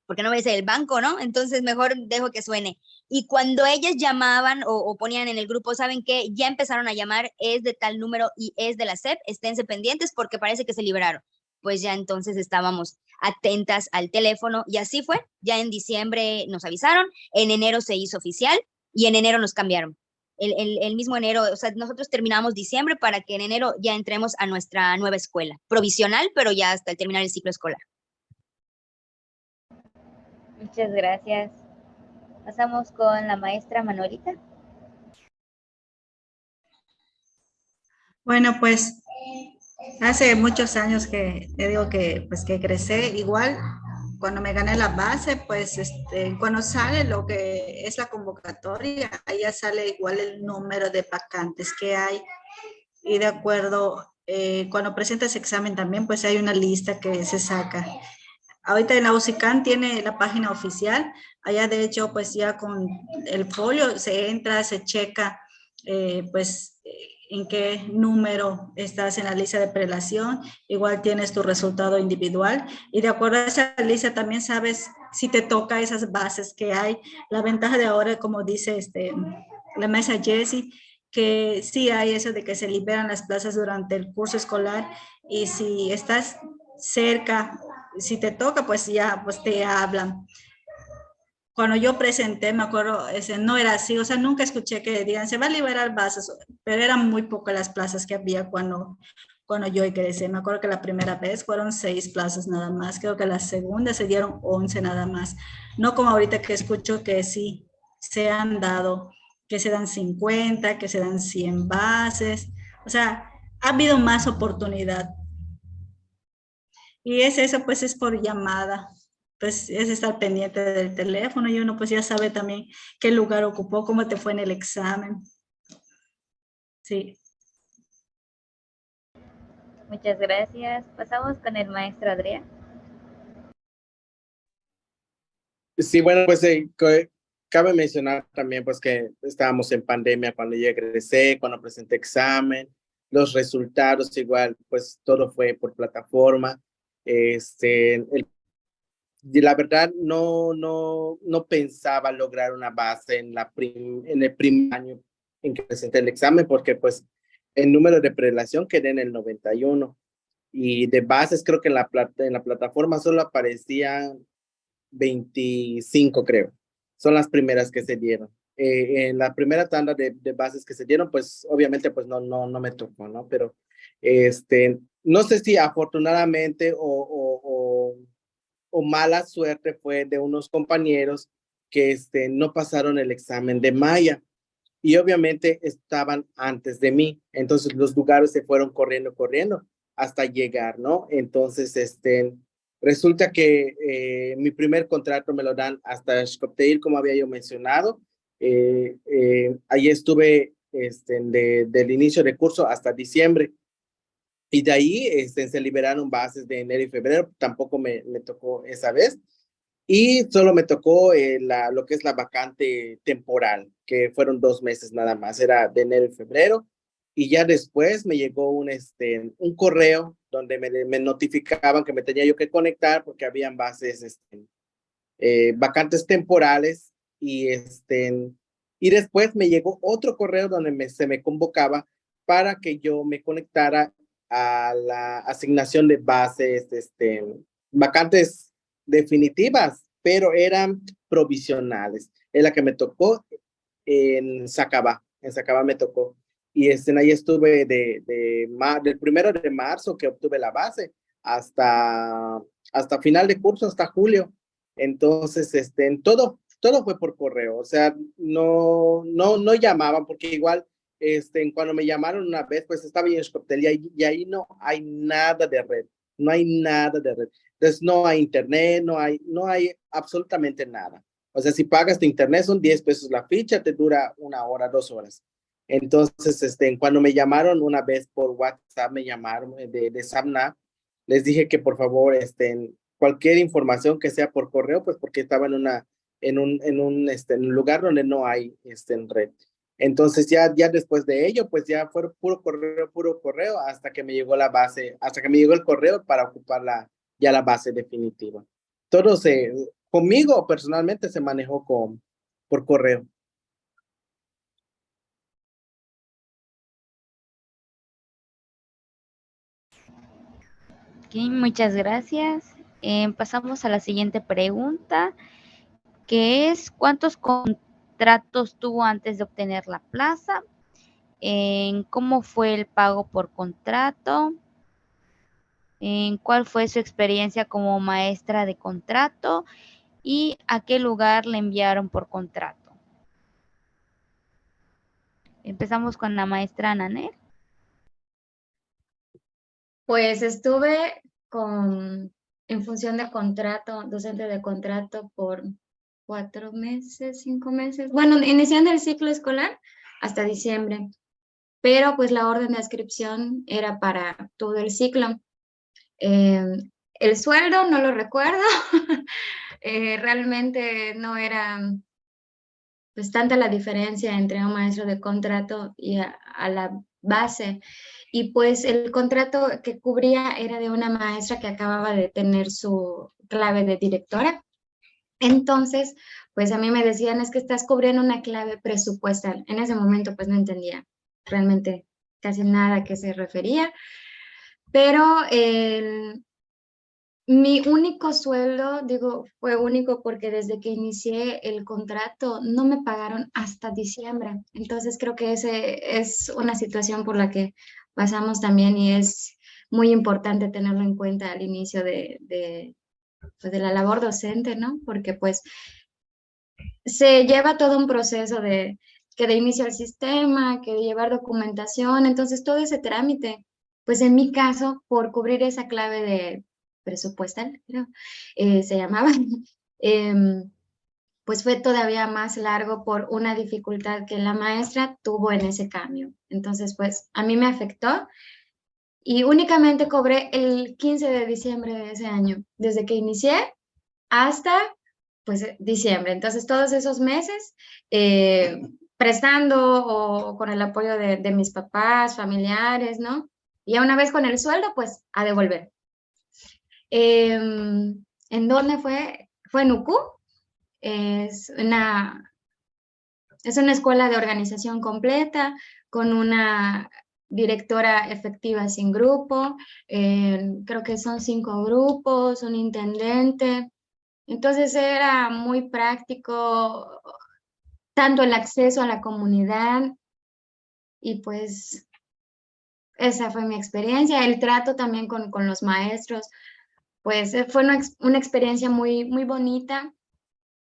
porque no me dice el banco, ¿no? Entonces mejor dejo que suene. Y cuando ellas llamaban o ponían en el grupo, ¿saben qué? Ya empezaron a llamar, es de tal número y es de la SEP, esténse pendientes porque parece que se liberaron. Pues ya entonces estábamos atentas al teléfono, y así fue. Ya en diciembre nos avisaron, en enero se hizo oficial y en enero nos cambiaron. El mismo enero, o sea, nosotros terminamos diciembre para que en enero ya entremos a nuestra nueva escuela, provisional, pero ya hasta el terminar el ciclo escolar. Muchas gracias. Pasamos con la maestra Manuelita. Bueno, pues hace muchos años que te digo que pues que egresé. Igual cuando me gané la base, pues cuando sale lo que es la convocatoria, ahí ya sale igual el número de vacantes que hay, y de acuerdo, cuando presentas examen también, pues hay una lista que se saca. Ahorita en la UCICAN tiene la página oficial, allá de hecho pues ya con el folio se entra, se checa pues en qué número estás en la lista de prelación, igual tienes tu resultado individual, y de acuerdo a esa lista también sabes si te toca esas bases que hay. La ventaja de ahora, como dice la maestra Jessie, que sí hay eso de que se liberan las plazas durante el curso escolar, y si estás cerca, si te toca, pues ya pues te hablan. Cuando yo presenté, me acuerdo, no era así, o sea, nunca escuché que digan, se va a liberar bases, pero eran muy pocas las plazas que había cuando yo egresé. Me acuerdo que la primera vez fueron 6 plazas nada más, creo que la segunda se dieron 11 nada más. No como ahorita que escucho que sí, se han dado, que se dan 50, que se dan 100 bases, o sea, ha habido más oportunidad. Y es eso, pues es por llamada, pues es estar pendiente del teléfono, y uno pues ya sabe también qué lugar ocupó, cómo te fue en el examen. Sí. Muchas gracias. Pasamos con el maestro Adrián. Sí, bueno, pues cabe mencionar también pues que estábamos en pandemia cuando yo egresé, cuando presenté examen, los resultados igual, pues todo fue por plataforma. La verdad no pensaba lograr una base en el primer año en que presenté el examen, porque pues el número de prelación quedé en el 91, y de bases creo que en la plataforma solo aparecían 25, creo. son las primeras que se dieron. En la primera tanda de bases que se dieron, pues obviamente pues no me tocó, ¿no? Pero no sé si afortunadamente o mala suerte fue de unos compañeros que no pasaron el examen de Maya y obviamente estaban antes de mí. Entonces los lugares se fueron corriendo hasta llegar, ¿no? Entonces, resulta que mi primer contrato me lo dan hasta Xcopteil, como había yo mencionado. Ahí estuve del inicio de curso hasta diciembre. Y de ahí se liberaron bases de enero y febrero. Tampoco me tocó esa vez. Y solo me tocó lo que es la vacante temporal, que fueron 2 meses nada más. Era de enero y febrero. Y ya después me llegó un correo donde me notificaban que me tenía yo que conectar porque habían bases, vacantes temporales. Y después me llegó otro correo donde se me convocaba para que yo me conectara a la asignación de bases, vacantes definitivas, pero eran provisionales. Es la que me tocó en Sacabá me tocó. Y ahí estuve del 1 de marzo que obtuve la base hasta final de curso, hasta julio. Entonces, todo fue por correo, o sea, no llamaban, porque igual, cuando me llamaron una vez, pues estaba en Xcopteil y ahí no hay nada de red, no hay nada de red. Entonces, no hay internet, no hay absolutamente nada. O sea, si pagas tu internet son 10 pesos la ficha, te dura 1 hora, 2 horas. Entonces, cuando me llamaron una vez por WhatsApp, me llamaron de Samna, les dije que por favor, cualquier información que sea por correo, pues porque estaba en un lugar donde no hay red. Entonces ya después de ello, pues ya fue puro correo, hasta que me llegó la base, hasta que me llegó el correo para ocupar ya la base definitiva. Todo conmigo personalmente se manejó por correo. Ok, muchas gracias. Pasamos a la siguiente pregunta, que es, ¿cuántos contratos tuvo antes de obtener la plaza? ¿Cómo fue el pago por contrato? ¿Cuál fue su experiencia como maestra de contrato? ¿Y a qué lugar le enviaron por contrato? Empezamos con la maestra Ananel. Pues estuve en función de contrato, docente de contrato por 4 meses, 5 meses. Bueno, iniciando el ciclo escolar hasta diciembre, pero pues la orden de adscripción era para todo el ciclo. El sueldo no lo recuerdo, realmente no era pues tanta la diferencia entre un maestro de contrato y a la base. Y pues el contrato que cubría era de una maestra que acababa de tener su clave de directora. Entonces, pues a mí me decían, es que estás cubriendo una clave presupuestal. En ese momento pues no entendía realmente casi nada a qué se refería, pero mi único sueldo, digo, fue único porque desde que inicié el contrato no me pagaron hasta diciembre. Entonces creo que ese es una situación por la que pasamos también y es muy importante tenerlo en cuenta al inicio pues de la labor docente, ¿no? Porque pues se lleva todo un proceso que de inicio al sistema, que de llevar documentación, entonces todo ese trámite, pues en mi caso, por cubrir esa clave de presupuestal, creo, se llamaba, pues fue todavía más largo por una dificultad que la maestra tuvo en ese cambio. Entonces, pues a mí me afectó y únicamente cobré el 15 de diciembre de ese año, desde que inicié hasta pues diciembre. Entonces todos esos meses prestando o con el apoyo de mis papás, familiares, ¿no? Y una vez con el sueldo, pues a devolver. ¿En dónde fue? Fue en UCU. Es una escuela de organización completa con una directora efectiva sin grupo. Creo que son 5 grupos, un intendente, Entonces era muy práctico, tanto el acceso a la comunidad y pues esa fue mi experiencia. El trato también con los maestros, pues fue una experiencia muy bonita.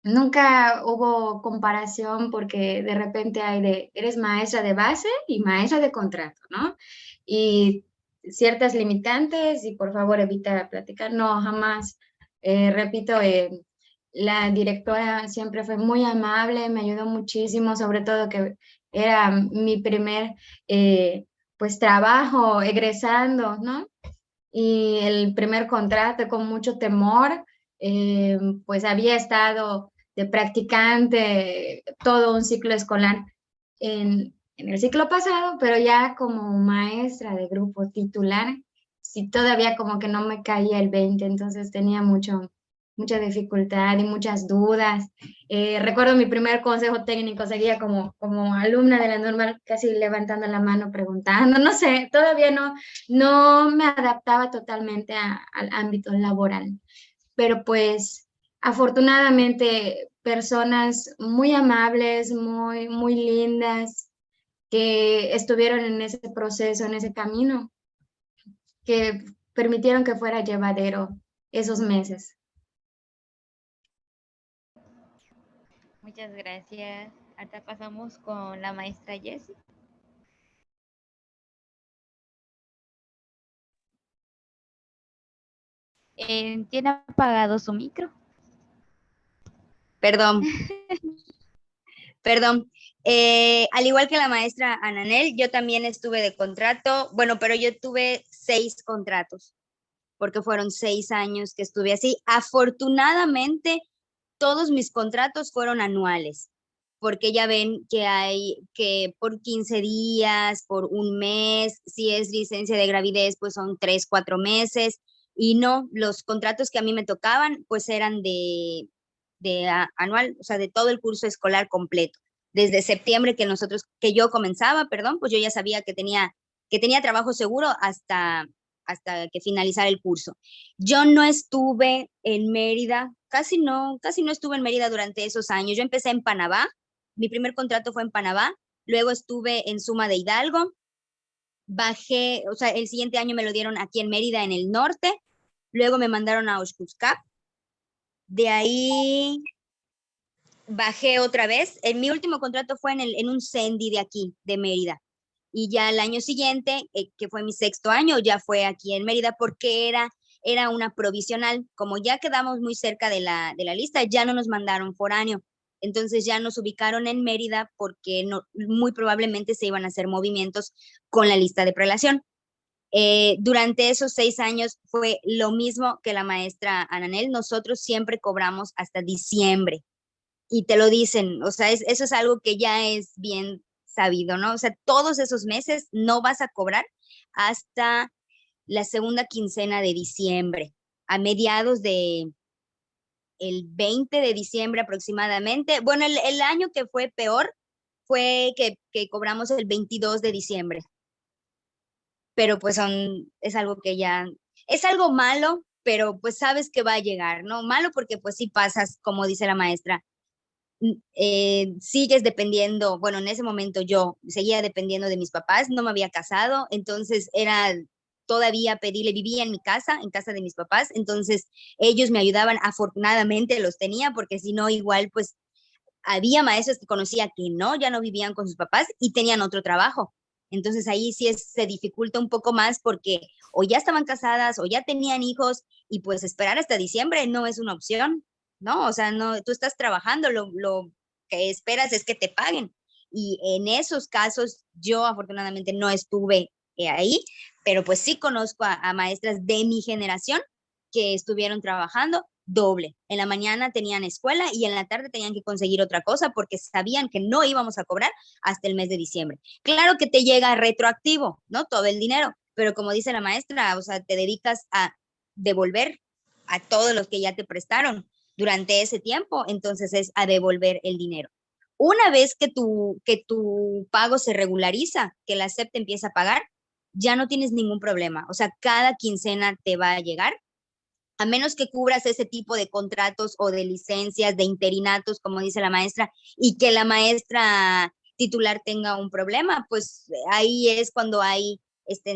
Nunca hubo comparación porque de repente eres maestra de base y maestra de contrato, ¿no? Y ciertas limitantes y por favor evita platicar. No, jamás. Repito, la directora siempre fue muy amable, me ayudó muchísimo, sobre todo que era mi primer, pues, trabajo egresando, ¿no? Y el primer contrato con mucho temor, pues había estado de practicante todo un ciclo escolar en el ciclo pasado, pero ya como maestra de grupo titular, sí todavía como que no me caía el 20, entonces tenía mucha dificultad y muchas dudas. Recuerdo mi primer consejo técnico, seguía como alumna de la normal, casi levantando la mano, preguntando, no sé, todavía no me adaptaba totalmente al ámbito laboral, pero pues afortunadamente personas muy amables, muy lindas, que estuvieron en ese proceso, en ese camino, que permitieron que fuera llevadero esos meses. Muchas gracias. Ahora pasamos con la maestra Jessie. ¿Tiene apagado su micro? Perdón, perdón. Al igual que la maestra Ananel, yo también estuve de contrato, bueno, pero yo tuve 6 contratos, porque fueron 6 años que estuve así. Afortunadamente, todos mis contratos fueron anuales, porque ya ven que hay que por 15 días, por un mes, si es licencia de gravidez, pues son 3, 4 meses, y no, los contratos que a mí me tocaban, pues eran de anual, o sea, de todo el curso escolar completo. Desde septiembre que yo comenzaba, perdón, pues yo ya sabía que tenía trabajo seguro hasta que finalizara el curso. Yo no estuve en Mérida, casi no estuve en Mérida durante esos años. Yo empecé en Panamá, mi primer contrato fue en Panamá, luego estuve en Suma de Hidalgo, bajé, o sea, el siguiente año me lo dieron aquí en Mérida, en el norte, luego me mandaron a Oxcuzcap, de ahí bajé otra vez. Mi último contrato fue en un CENDI de aquí, de Mérida. Y ya el año siguiente, que fue mi 6º año, ya fue aquí en Mérida porque era una provisional. Como ya quedamos muy cerca de la lista, ya no nos mandaron foráneo. Entonces ya nos ubicaron en Mérida porque muy probablemente se iban a hacer movimientos con la lista de prelación. Durante esos 6 años fue lo mismo que la maestra Ananel. Nosotros siempre cobramos hasta diciembre y te lo dicen, o sea, eso es algo que ya es bien sabido, ¿no? O sea, todos esos meses no vas a cobrar hasta la segunda quincena de diciembre, a mediados el 20 de diciembre aproximadamente. Bueno, el año que fue peor fue que cobramos el 22 de diciembre, pero pues es algo que ya, es algo malo, pero pues sabes que va a llegar, ¿no? Malo porque pues sí pasas, como dice la maestra, sigues dependiendo, bueno, en ese momento yo seguía dependiendo de mis papás, no me había casado, entonces era todavía pedirle, vivía en mi casa, en casa de mis papás, entonces ellos me ayudaban, afortunadamente los tenía, porque si no, igual pues había maestros que conocía que no, ya no vivían con sus papás y tenían otro trabajo. Entonces ahí sí se dificulta un poco más porque o ya estaban casadas o ya tenían hijos y pues esperar hasta diciembre no es una opción, ¿no? O sea, no, tú estás trabajando, lo que esperas es que te paguen. Y en esos casos yo afortunadamente no estuve ahí, pero pues sí conozco a maestras de mi generación que estuvieron trabajando doble. En la mañana tenían escuela y en la tarde tenían que conseguir otra cosa porque sabían que no íbamos a cobrar hasta el mes de diciembre. Claro que te llega retroactivo, ¿no? Todo el dinero, pero como dice la maestra, o sea, te dedicas a devolver a todos los que ya te prestaron durante ese tiempo, entonces es a devolver el dinero. Una vez que tu pago se regulariza, que la SEP te empieza a pagar, ya no tienes ningún problema. O sea, cada quincena te va a llegar a menos que cubras ese tipo de contratos o de licencias, de interinatos, como dice la maestra, y que la maestra titular tenga un problema, pues ahí es cuando hay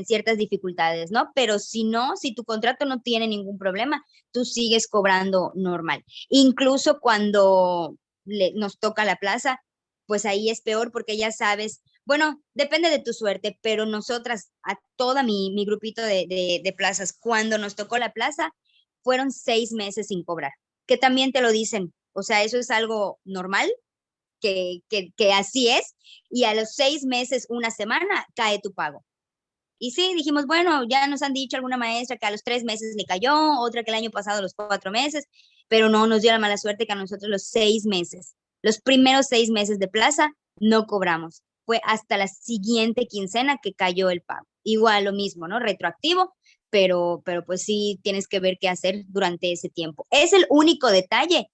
ciertas dificultades, ¿no? Pero si no, si tu contrato no tiene ningún problema, tú sigues cobrando normal. Incluso cuando nos toca la plaza, pues ahí es peor porque ya sabes, bueno, depende de tu suerte, pero nosotras, a toda mi grupito de plazas, cuando nos tocó la plaza, fueron 6 meses sin cobrar, que también te lo dicen, o sea, eso es algo normal, que así es, y a los 6 meses, una semana, cae tu pago. Y sí, dijimos, bueno, ya nos han dicho alguna maestra que a los 3 meses le cayó, otra que el año pasado a los 4 meses, pero no, nos dio la mala suerte que a nosotros los 6 meses, los primeros 6 meses de plaza, no cobramos. Fue hasta la siguiente quincena que cayó el pago. Igual lo mismo, ¿no? Retroactivo, pero pues sí tienes que ver qué hacer durante ese tiempo. Es el único detalle,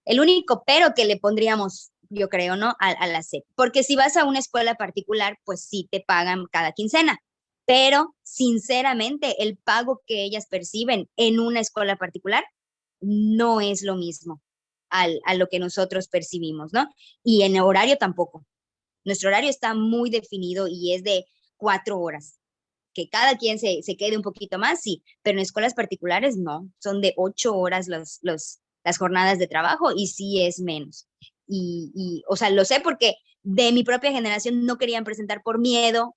el único pero que le pondríamos, yo creo, ¿no? A la SEP. Porque si vas a una escuela particular, pues sí te pagan cada quincena. Pero, sinceramente, el pago que ellas perciben en una escuela particular no es lo mismo a lo que nosotros percibimos, ¿no? Y en horario tampoco. Nuestro horario está muy definido y es de 4 horas. Que cada quien se quede un poquito más, sí, pero en escuelas particulares no, son de 8 horas las jornadas de trabajo y sí es menos. O sea, lo sé porque de mi propia generación no querían presentar por miedo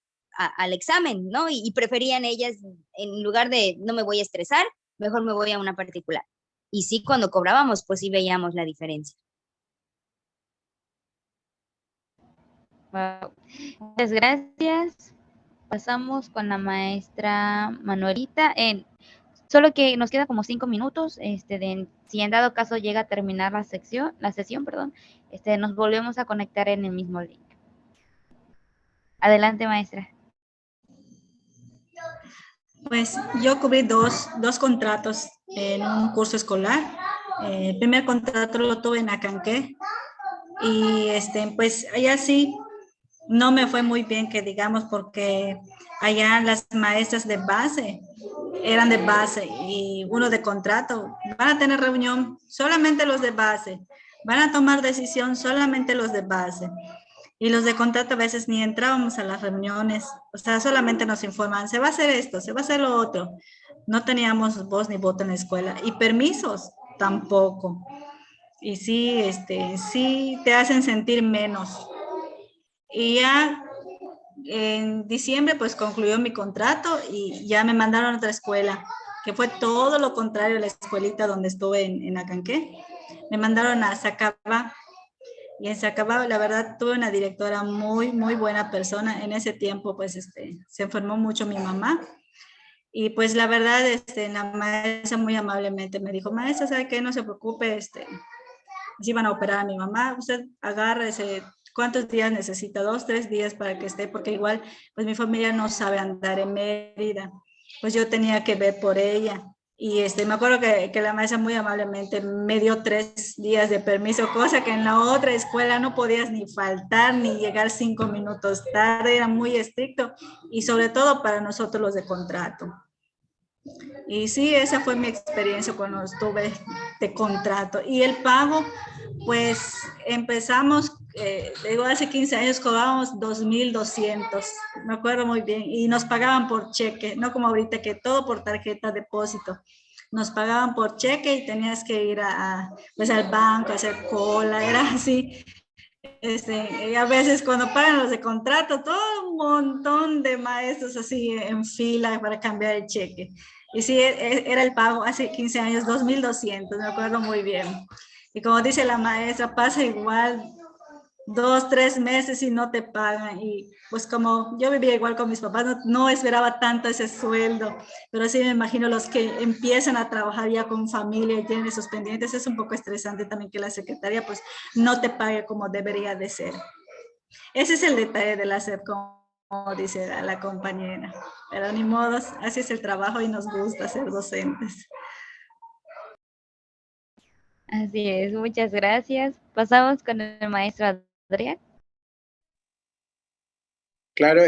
al examen, ¿no? Y preferían ellas, en lugar de no me voy a estresar, mejor me voy a una particular. Y sí, cuando cobrábamos, pues sí veíamos la diferencia. Wow. Muchas gracias. Pasamos con la maestra Manuelita. Solo que nos queda como 5 minutos. Si en dado caso llega a terminar la sesión, perdón, nos volvemos a conectar en el mismo link. Adelante, maestra. Pues yo cubrí dos contratos en un curso escolar. El primer contrato lo tuve en Acanqué y pues allá sí no me fue muy bien, que digamos, porque allá las maestras de base eran de base y uno de contrato. Van a tener reunión solamente los de base, van a tomar decisión solamente los de base. Y los de contrato a veces ni entrábamos a las reuniones, o sea, solamente nos informaban, se va a hacer esto, se va a hacer lo otro. No teníamos voz ni voto en la escuela y permisos tampoco. Y sí, sí te hacen sentir menos. Y ya en diciembre pues concluyó mi contrato y ya me mandaron a otra escuela, que fue todo lo contrario a la escuelita donde estuve en Acanqué. Me mandaron a Sacaba. Y en Sacaba, la verdad, tuve una directora muy, muy buena persona. En ese tiempo, pues, se enfermó mucho mi mamá. Y pues, la verdad, la maestra muy amablemente me dijo, maestra, ¿sabe qué? No se preocupe, si iban a operar a mi mamá, usted agárrese, ¿cuántos días necesita? 2, 3 días para que esté, porque igual, pues, mi familia no sabe andar en Mérida. Pues yo tenía que ver por ella. Y me acuerdo que la maestra muy amablemente me dio 3 días de permiso, cosa que en la otra escuela no podías ni faltar ni llegar 5 minutos tarde, era muy estricto y sobre todo para nosotros los de contrato. Y sí, esa fue mi experiencia cuando estuve de contrato. Y el pago, pues empezamos, digo, hace 15 años cobrábamos 2,200, me acuerdo muy bien, y nos pagaban por cheque, no como ahorita que todo por tarjeta de depósito. Nos pagaban por cheque y tenías que ir pues al banco a hacer cola, era así. Y a veces cuando pagan los de contrato, todo un montón de maestros así en fila para cambiar el cheque. Y sí, era el pago hace 15 años, 2,200, me acuerdo muy bien. Y como dice la maestra, pasa igual 2, 3 meses y no te pagan. Y pues como yo vivía igual con mis papás, no esperaba tanto ese sueldo, pero sí me imagino los que empiezan a trabajar ya con familia y tienen esos pendientes, es un poco estresante también que la secretaria pues no te pague como debería de ser. Ese es el detalle de la SEP, como dice la compañera. Pero ni modos, así es el trabajo y nos gusta ser docentes. Así es, muchas gracias. Pasamos con el maestro Adrián. Claro,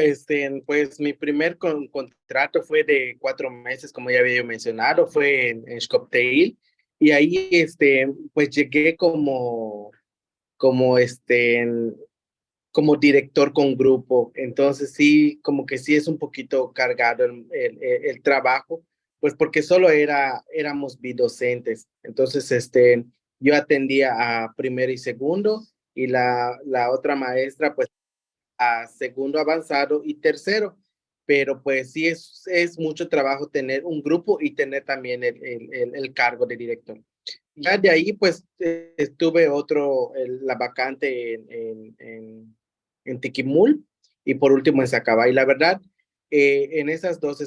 pues mi primer contrato fue de 4 meses, como ya había mencionado, fue en Skoptail, y ahí, pues llegué como, como director con grupo. Entonces sí, como que sí es un poquito cargado el trabajo, pues porque solo éramos bidocentes. Entonces, yo atendía a primero y segundo, y la otra maestra, pues a segundo avanzado y tercero. Pero pues sí es mucho trabajo tener un grupo y tener también el cargo de director. Ya de ahí, pues, estuve la vacante en Tiquimul, y por último en Sacabay. Y la verdad, en esas 3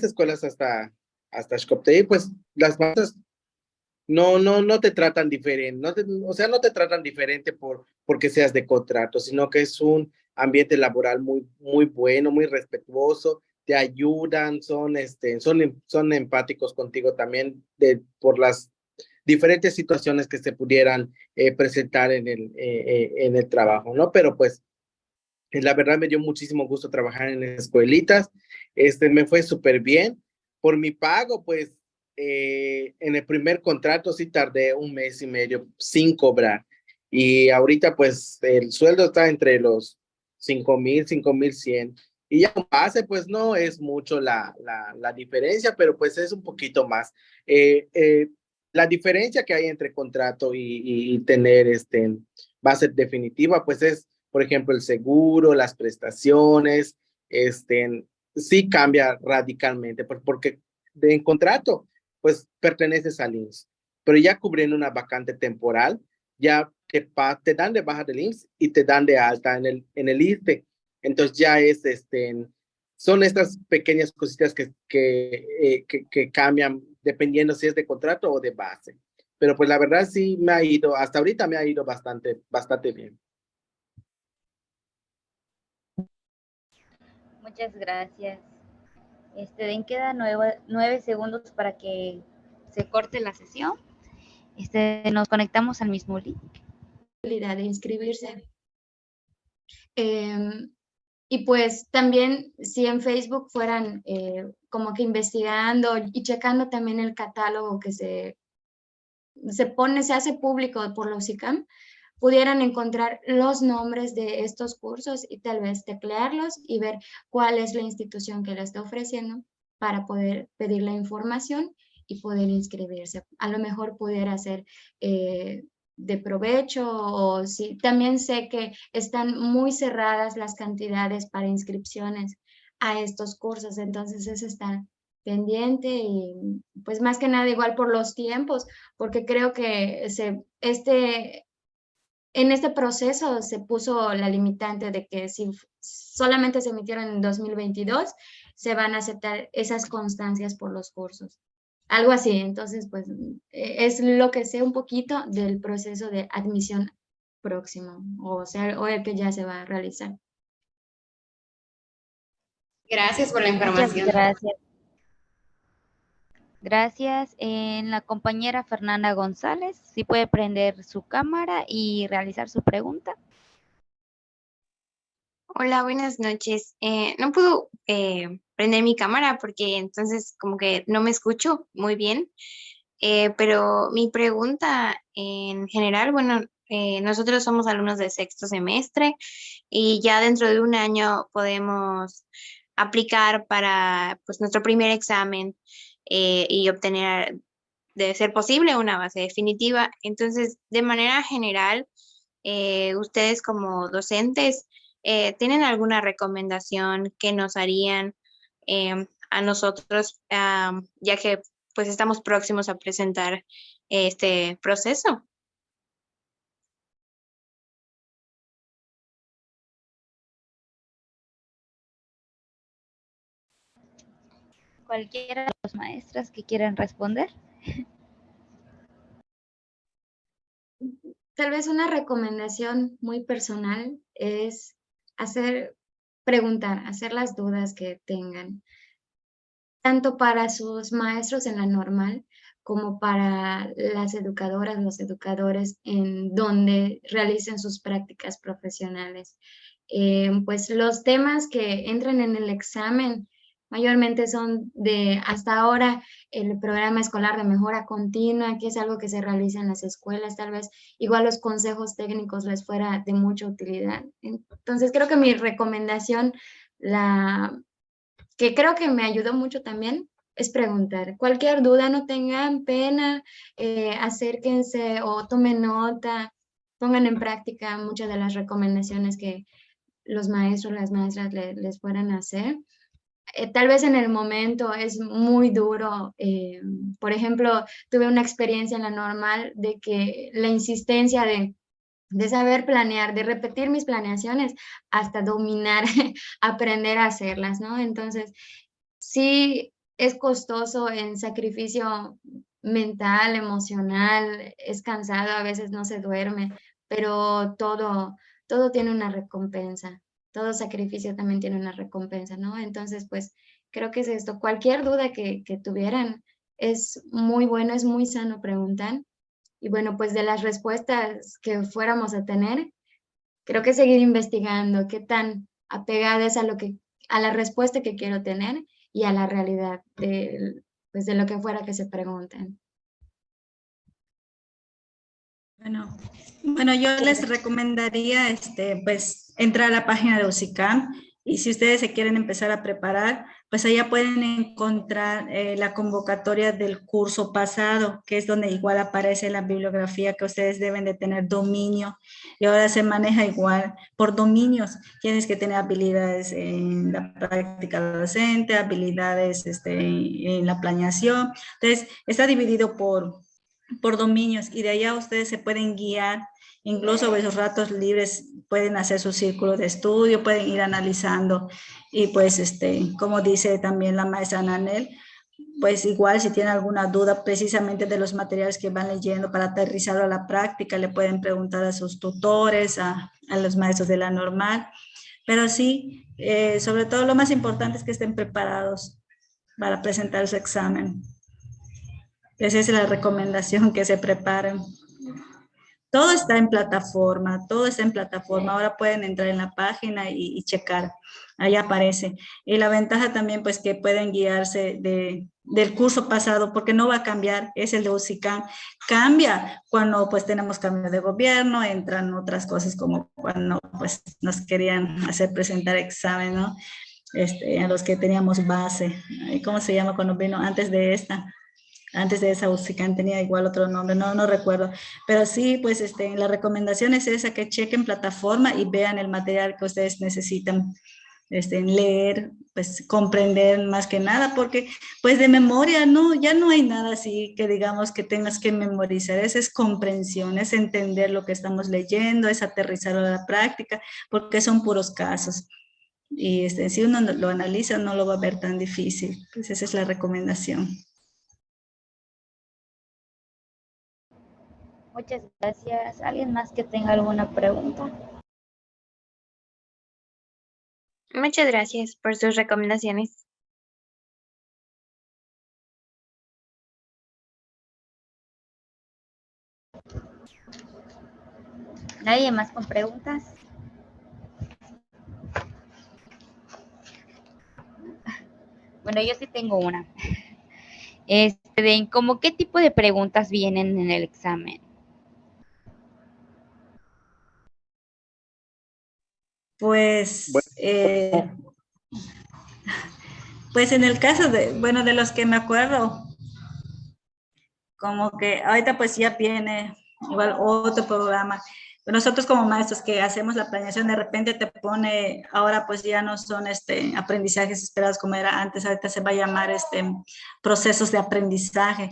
escuelas hasta Xcoptey, pues las maestras no te tratan diferente, o sea, no te tratan diferente porque seas de contrato, sino que es un ambiente laboral muy, muy bueno, muy respetuoso, te ayudan, son empáticos contigo también por las diferentes situaciones que se pudieran presentar en el trabajo, ¿no? Pero pues la verdad me dio muchísimo gusto trabajar en escuelitas, me fue súper bien. Por mi pago, pues en el primer contrato sí tardé 1 mes y medio sin cobrar, y ahorita pues el sueldo está entre los 5,000, 5,100, y ya con base pues no es mucho la diferencia, pero pues es un poquito más. La diferencia que hay entre contrato y tener base definitiva, pues es, por ejemplo, el seguro, las prestaciones, sí cambia radicalmente, porque en contrato, pues perteneces al IMSS, pero ya cubriendo una vacante temporal, ya te dan de baja del IMSS y te dan de alta en el ISSSTE. Entonces ya son estas pequeñas cositas que cambian dependiendo si es de contrato o de base. Pero pues la verdad sí hasta ahorita me ha ido bastante, bastante bien. Muchas gracias. Den queda 9 segundos para que se corte la sesión. Nos conectamos al mismo link. De inscribirse. Y pues también si en Facebook fueran como que investigando y checando también el catálogo que se hace público por la UCICAM, pudieran encontrar los nombres de estos cursos y tal vez teclearlos y ver cuál es la institución que la está ofreciendo para poder pedir la información y poder inscribirse. A lo mejor pudiera ser de provecho, o si también sé que están muy cerradas las cantidades para inscripciones a estos cursos, entonces eso está pendiente, y pues más que nada igual por los tiempos, porque creo que en este proceso se puso la limitante de que si solamente se emitieron en 2022, se van a aceptar esas constancias por los cursos. Algo así, entonces pues es lo que sé un poquito del proceso de admisión próximo, o sea, o el que ya se va a realizar. Gracias por la Muchas información. gracias. Gracias. La compañera Fernanda González, si puede prender su cámara y realizar su pregunta. Hola, buenas noches. No puedo prender mi cámara porque entonces como que no me escucho muy bien, pero mi pregunta en general, bueno, nosotros somos alumnos de sexto semestre y ya dentro de un año podemos aplicar para pues nuestro primer examen y obtener, de ser posible, una base definitiva. Entonces, de manera general, ustedes como docentes, ¿tienen alguna recomendación que nos harían a nosotros, ya que pues estamos próximos a presentar este proceso? Cualquiera de las maestras que quieran responder. Tal vez una recomendación muy personal es preguntar, hacer las dudas que tengan, tanto para sus maestros en la normal como para las educadoras, los educadores en donde realicen sus prácticas profesionales. pues los temas que entran en el examen mayormente son de, hasta ahora, el programa escolar de mejora continua, que es algo que se realiza en las escuelas, tal vez igual los consejos técnicos les fuera de mucha utilidad. Entonces creo que mi recomendación, que creo que me ayudó mucho también, es preguntar. Cualquier duda, no tengan pena, acérquense o tomen nota, pongan en práctica muchas de las recomendaciones que los maestros, las maestras les puedan hacer. Tal vez en el momento es muy duro. Por ejemplo, tuve una experiencia en la normal de que la insistencia de saber planear, de repetir mis planeaciones hasta dominar, aprender a hacerlas, ¿no? Entonces, sí es costoso en sacrificio mental, emocional, es cansado, a veces no se duerme, pero todo tiene una recompensa. Todo sacrificio también tiene una recompensa, ¿no? Entonces, pues creo que es esto. Cualquier duda que tuvieran es muy bueno, es muy sano preguntar. Y bueno, pues de las respuestas que fuéramos a tener, creo que seguir investigando qué tan apegada es a la respuesta que quiero tener y a la realidad pues de lo que fuera que se pregunten. Bueno, yo les recomendaría pues entrar a la página de UCICAM, y si ustedes se quieren empezar a preparar, pues allá pueden encontrar la convocatoria del curso pasado, que es donde igual aparece la bibliografía que ustedes deben de tener dominio, y ahora se maneja igual por dominios. Tienes que tener habilidades en la práctica docente, habilidades en la planeación. Entonces, está dividido por dominios, y de allá ustedes se pueden guiar. Incluso en esos ratos libres pueden hacer su círculo de estudio, pueden ir analizando, y pues como dice también la maestra Nanel, pues igual si tienen alguna duda precisamente de los materiales que van leyendo para aterrizarlo a la práctica, le pueden preguntar a sus tutores, a los maestros de la normal. Pero sí, sobre todo lo más importante es que estén preparados para presentar su examen. Esa es la recomendación, que se preparen. Todo está en plataforma, todo está en plataforma. Ahora pueden entrar en la página y checar, ahí aparece. Y la ventaja también, pues, que pueden guiarse del curso pasado, porque no va a cambiar, es el de UCICAM. Cambia cuando, pues, tenemos cambio de gobierno, entran otras cosas, como cuando, pues, nos querían hacer presentar examen, ¿no? A los que teníamos base. ¿Cómo se llama cuando vino antes de esta? Antes de esa UCICAM tenía igual otro nombre, no recuerdo. Pero sí, pues la recomendación es esa, que chequen plataforma y vean el material que ustedes necesitan leer, pues comprender más que nada, porque pues de memoria ya no hay nada así que digamos que tengas que memorizar. Esa es comprensión, es entender lo que estamos leyendo, es aterrizarlo a la práctica, porque son puros casos. Y si uno lo analiza, no lo va a ver tan difícil. Pues esa es la recomendación. Muchas gracias. ¿Alguien más que tenga alguna pregunta? Muchas gracias por sus recomendaciones. ¿Nadie más con preguntas? Bueno, yo sí tengo una. ¿Cómo qué tipo de preguntas vienen en el examen? Pues, pues en el caso de los que me acuerdo, como que ahorita pues ya viene igual otro programa. Nosotros como maestros que hacemos la planeación, de repente te pone, ahora pues ya no son aprendizajes esperados como era antes, ahorita se va a llamar procesos de aprendizaje.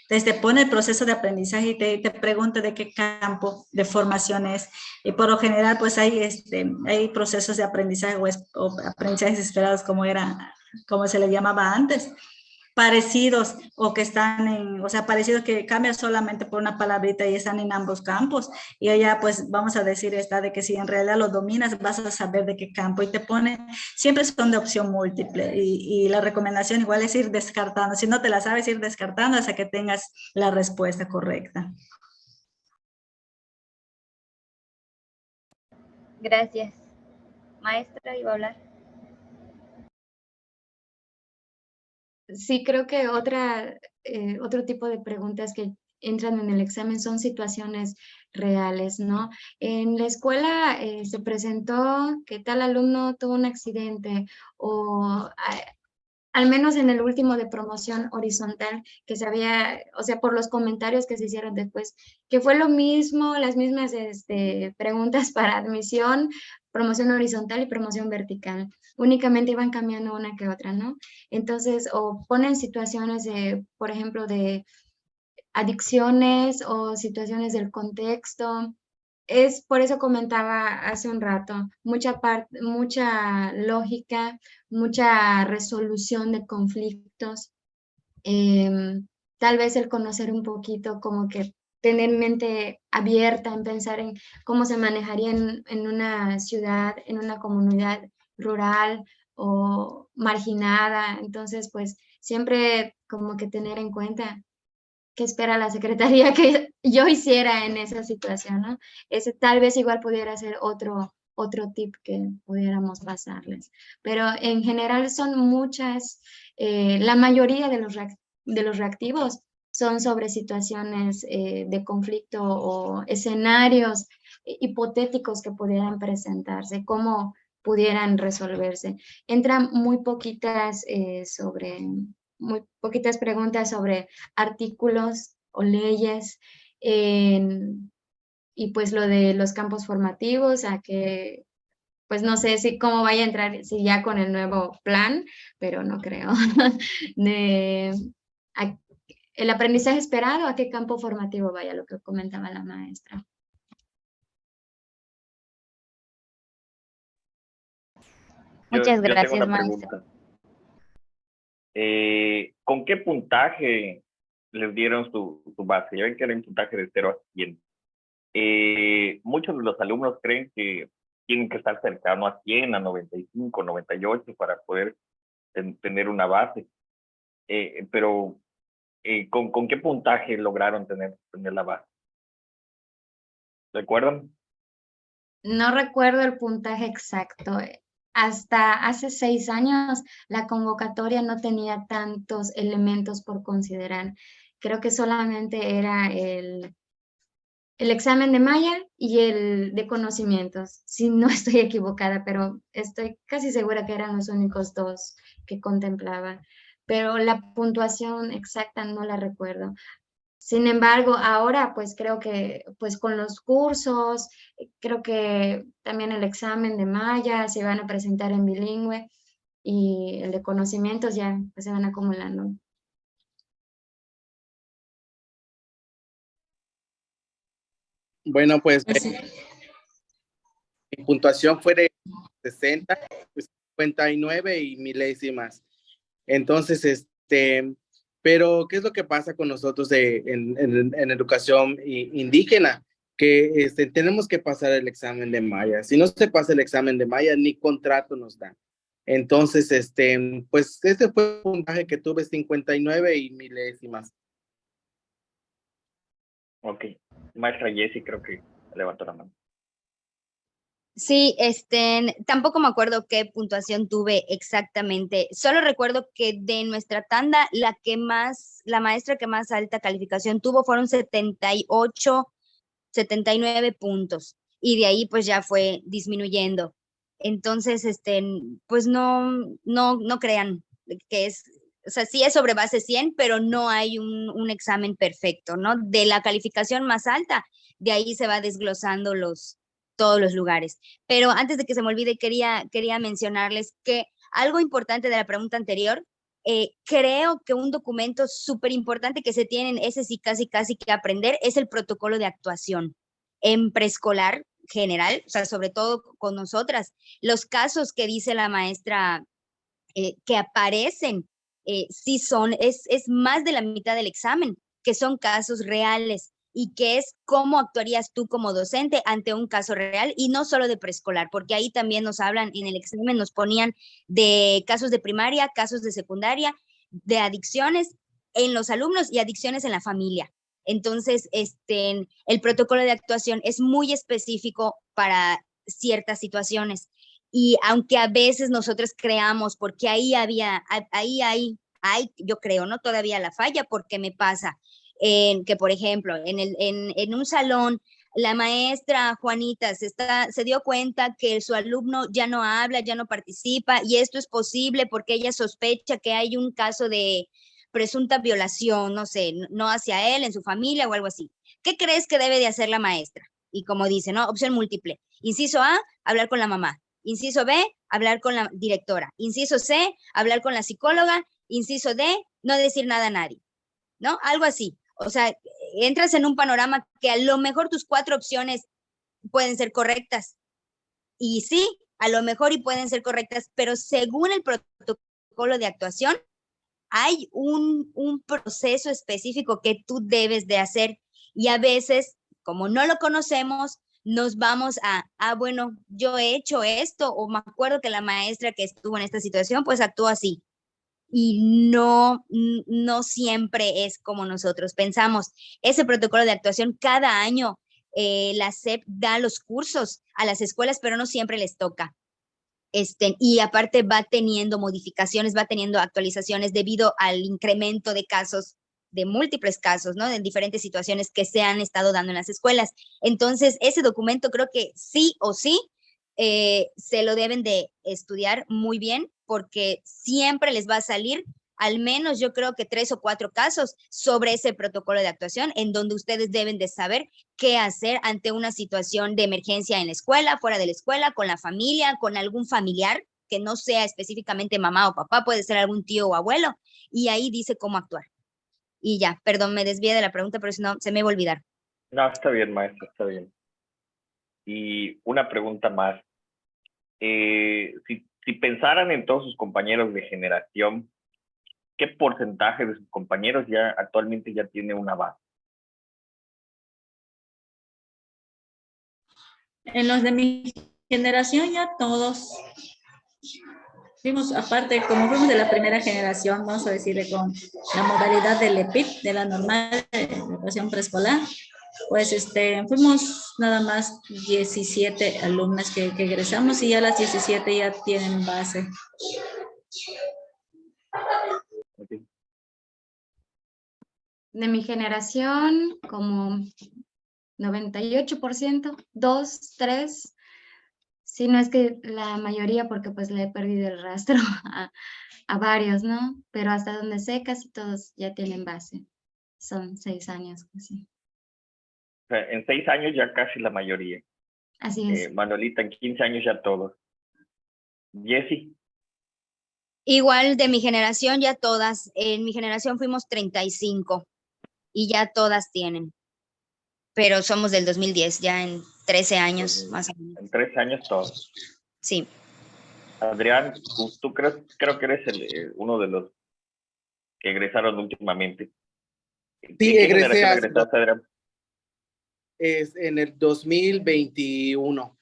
Entonces te pone el proceso de aprendizaje y te pregunta de qué campo de formación es. Y por lo general pues hay procesos de aprendizaje o aprendizajes esperados como se le llamaba antes, parecidos, o que están parecidos, que cambian solamente por una palabrita y están en ambos campos. Y allá pues vamos a decir de que si en realidad lo dominas, vas a saber de qué campo, y te pone, siempre son de opción múltiple, y la recomendación igual es ir descartando. Si no te la sabes, ir descartando hasta que tengas la respuesta correcta. Gracias. maestra iba a hablar. Sí, creo que otro tipo de preguntas que entran en el examen son situaciones reales, ¿no? En la escuela se presentó que tal alumno tuvo un accidente o al menos en el último de promoción horizontal, que se había, o sea, por los comentarios que se hicieron después, que fue lo mismo, las mismas preguntas para admisión, promoción horizontal y promoción vertical. Únicamente iban cambiando una que otra, ¿no? Entonces, o ponen situaciones de, por ejemplo, de adicciones o situaciones del contexto. Es por eso comentaba hace un rato, mucha lógica, mucha resolución de conflictos, tal vez el conocer un poquito, como que tener mente abierta en pensar en cómo se manejaría en una ciudad, en una comunidad rural o marginada. Entonces, pues siempre como que tener en cuenta qué espera la secretaría que yo hiciera en esa situación, ¿no? Ese tal vez igual pudiera ser otro tip que pudiéramos pasarles. Pero en general son muchas, la mayoría de los reactivos son sobre situaciones de conflicto o escenarios hipotéticos que pudieran presentarse, cómo pudieran resolverse. Entran muy poquitas preguntas sobre artículos o leyes, y pues lo de los campos formativos, a que pues no sé si cómo vaya a entrar, si ya con el nuevo plan, pero no creo. De, a- el aprendizaje esperado, a qué campo formativo vaya, lo que comentaba la maestra. Muchas Yo tengo gracias, una maestra. pregunta. ¿Con qué puntaje les dieron su base? Ya ven que era un puntaje de 0 a 100. Muchos de los alumnos creen que tienen que estar cercano a 100, a 95, 98 para poder tener una base. Pero, ¿con qué puntaje lograron tener la base? ¿Recuerdan? No recuerdo el puntaje exacto. Hasta hace 6 años la convocatoria no tenía tantos elementos por considerar. Creo que solamente era el examen de Maya y el de conocimientos, si no estoy equivocada, pero estoy casi segura que eran los únicos dos que contemplaba. Pero la puntuación exacta no la recuerdo. Sin embargo, ahora pues creo que pues con los cursos, creo que también el examen de Maya se van a presentar en bilingüe y el de conocimientos ya pues se van acumulando. Bueno, pues mi puntuación fue de 60, 59 y milésimas. Entonces, pero ¿qué es lo que pasa con nosotros en educación indígena? Que tenemos que pasar el examen de Maya. Si no se pasa el examen de Maya, ni contrato nos dan. Entonces, pues este fue el puntaje que tuve, 59 y milésimas. Ok. Maestra Jessie creo que levantó la mano. Sí, tampoco me acuerdo qué puntuación tuve exactamente. Solo recuerdo que de nuestra tanda, la maestra que más alta calificación tuvo fueron 78, 79 puntos. Y de ahí pues ya fue disminuyendo. Entonces, pues no crean que o sea, sí es sobre base 100, pero no hay un examen perfecto, ¿no? De la calificación más alta, de ahí se va desglosando todos los lugares. Pero antes de que se me olvide, quería mencionarles que algo importante de la pregunta anterior, creo que un documento súper importante que se tienen, ese sí casi que aprender, es el protocolo de actuación en preescolar general, o sea, sobre todo con nosotras. Los casos que dice la maestra que aparecen, sí es más de la mitad del examen, que son casos reales y que es cómo actuarías tú como docente ante un caso real y no solo de preescolar, porque ahí también nos hablan, en el examen nos ponían de casos de primaria, casos de secundaria, de adicciones en los alumnos y adicciones en la familia. Entonces, el protocolo de actuación es muy específico para ciertas situaciones Y aunque a veces nosotros creamos, porque ahí hay, yo creo, ¿no? Todavía la falla, porque me pasa que, por ejemplo, en un salón, la maestra Juanita se dio cuenta que su alumno ya no habla, ya no participa, y esto es posible porque ella sospecha que hay un caso de presunta violación, no sé, no hacia él, en su familia o algo así. ¿Qué crees que debe de hacer la maestra? Y como dice, ¿no? Opción múltiple. Inciso A, hablar con la mamá. Inciso B, hablar con la directora. Inciso C, hablar con la psicóloga. Inciso D, no decir nada a nadie, ¿no? Algo así. O sea, entras en un panorama que a lo mejor tus 4 opciones pueden ser correctas. Y sí, a lo mejor y pueden ser correctas, pero según el protocolo de actuación, hay un proceso específico que tú debes de hacer. Y a veces, como no lo conocemos, nos vamos bueno, yo he hecho esto, o me acuerdo que la maestra que estuvo en esta situación, pues actuó así. Y no siempre es como nosotros pensamos. Ese protocolo de actuación cada año, la SEP da los cursos a las escuelas, pero no siempre les toca. Y aparte va teniendo modificaciones, va teniendo actualizaciones debido al incremento de casos, de múltiples casos, ¿no? En diferentes situaciones que se han estado dando en las escuelas. Entonces, ese documento creo que sí o sí se lo deben de estudiar muy bien, porque siempre les va a salir al menos, yo creo que 3 o 4 casos sobre ese protocolo de actuación, en donde ustedes deben de saber qué hacer ante una situación de emergencia en la escuela, fuera de la escuela, con la familia, con algún familiar que no sea específicamente mamá o papá, puede ser algún tío o abuelo, y ahí dice cómo actuar. Y ya, perdón, me desvié de la pregunta, pero si no, se me va a olvidar. No, está bien, maestra, está bien. Y una pregunta más. Si pensaran en todos sus compañeros de generación, ¿qué porcentaje de sus compañeros ya actualmente ya tiene una base? En los de mi generación ya todos fuimos, aparte, como fuimos de la primera generación, vamos a decirle con la modalidad del EPIC, de la normal de educación preescolar, pues fuimos nada más 17 alumnas que egresamos, y ya las 17 ya tienen base. Okay. De mi generación, como 98%, 2, 3, si no es que la mayoría, porque pues le he perdido el rastro a varios, ¿no? Pero hasta donde sé, casi todos ya tienen base. Son 6 años, así. O sea, en 6 años ya casi la mayoría. Así es. Manuelita, en 15 años ya todos. Jessie. Igual de mi generación ya todas, en mi generación fuimos 35 y ya todas tienen, pero somos del 2010, ya en 13 años más o menos. En 13 años todos. Sí. Adrián, tú creo que eres uno de los que egresaron últimamente. Sí, egresé egresaste, Adrián? En el 2021.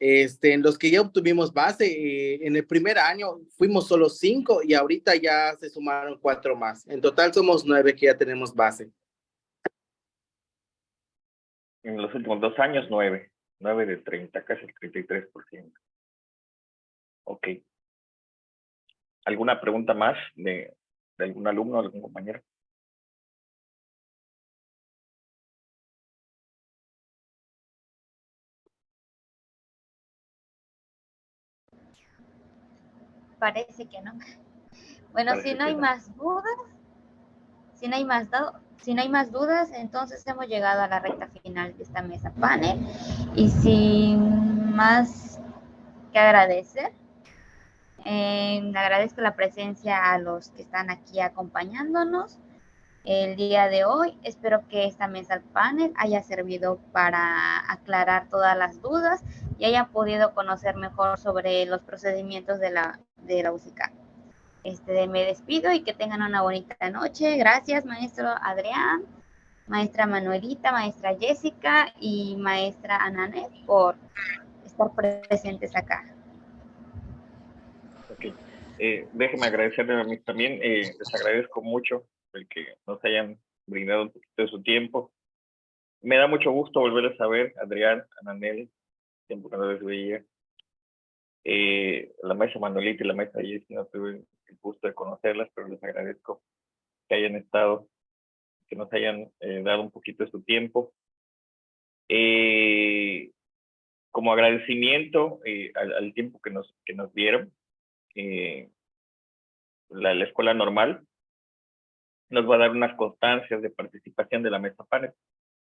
En los que ya obtuvimos base, en el primer año fuimos solo 5 y ahorita ya se sumaron 4 más. En total somos 9 que ya tenemos base. En los últimos 2 años, 9. 9 de 30, casi el 33%. Ok. ¿Alguna pregunta más de algún alumno, algún compañero? Parece que no. Bueno, si no hay más dudas, si no hay más dudas, entonces hemos llegado a la recta final de esta mesa panel. Y sin más que agradecer, agradezco la presencia a los que están aquí acompañándonos el día de hoy. Espero que esta mesa panel haya servido para aclarar todas las dudas y hayan podido conocer mejor sobre los procedimientos de la UCICAC. Me despido y que tengan una bonita noche. Gracias, maestro Adrián, maestra Manuelita, maestra Jessica y maestra Ananel por estar presentes acá. Ok. Déjenme agradecerles a mí también. Les agradezco mucho el que nos hayan brindado un poquito de su tiempo. Me da mucho gusto volverles a ver, Adrián, Ananel, tiempo que no les veía. La maestra Manuelita y la maestra Jessy no tuve el gusto de conocerlas, pero les agradezco que hayan estado, que nos hayan dado un poquito de su tiempo. Como agradecimiento al tiempo que nos dieron, la escuela normal nos va a dar unas constancias de participación de la mesa panel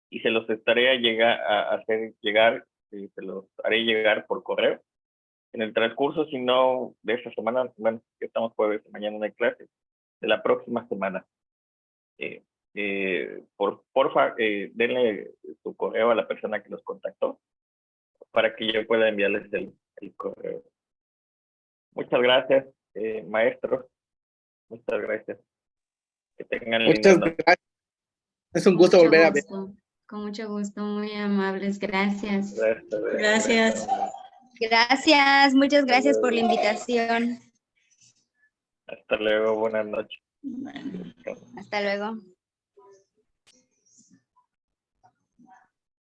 y se los estaré hacer llegar, se los haré llegar por correo en el transcurso, si no de esta semana, bueno, estamos jueves, mañana no hay clases, de la próxima semana. Porfa, denle su correo a la persona que los contactó para que yo pueda enviarles el correo. Muchas gracias, maestros. Muchas gracias. Que tengan Muchas linda noche. gracias. Es un gusto volver a ver. Con mucho gusto, muy amables, gracias. Gracias. Gracias, muchas gracias por la invitación. Hasta luego, buenas noches. Hasta luego.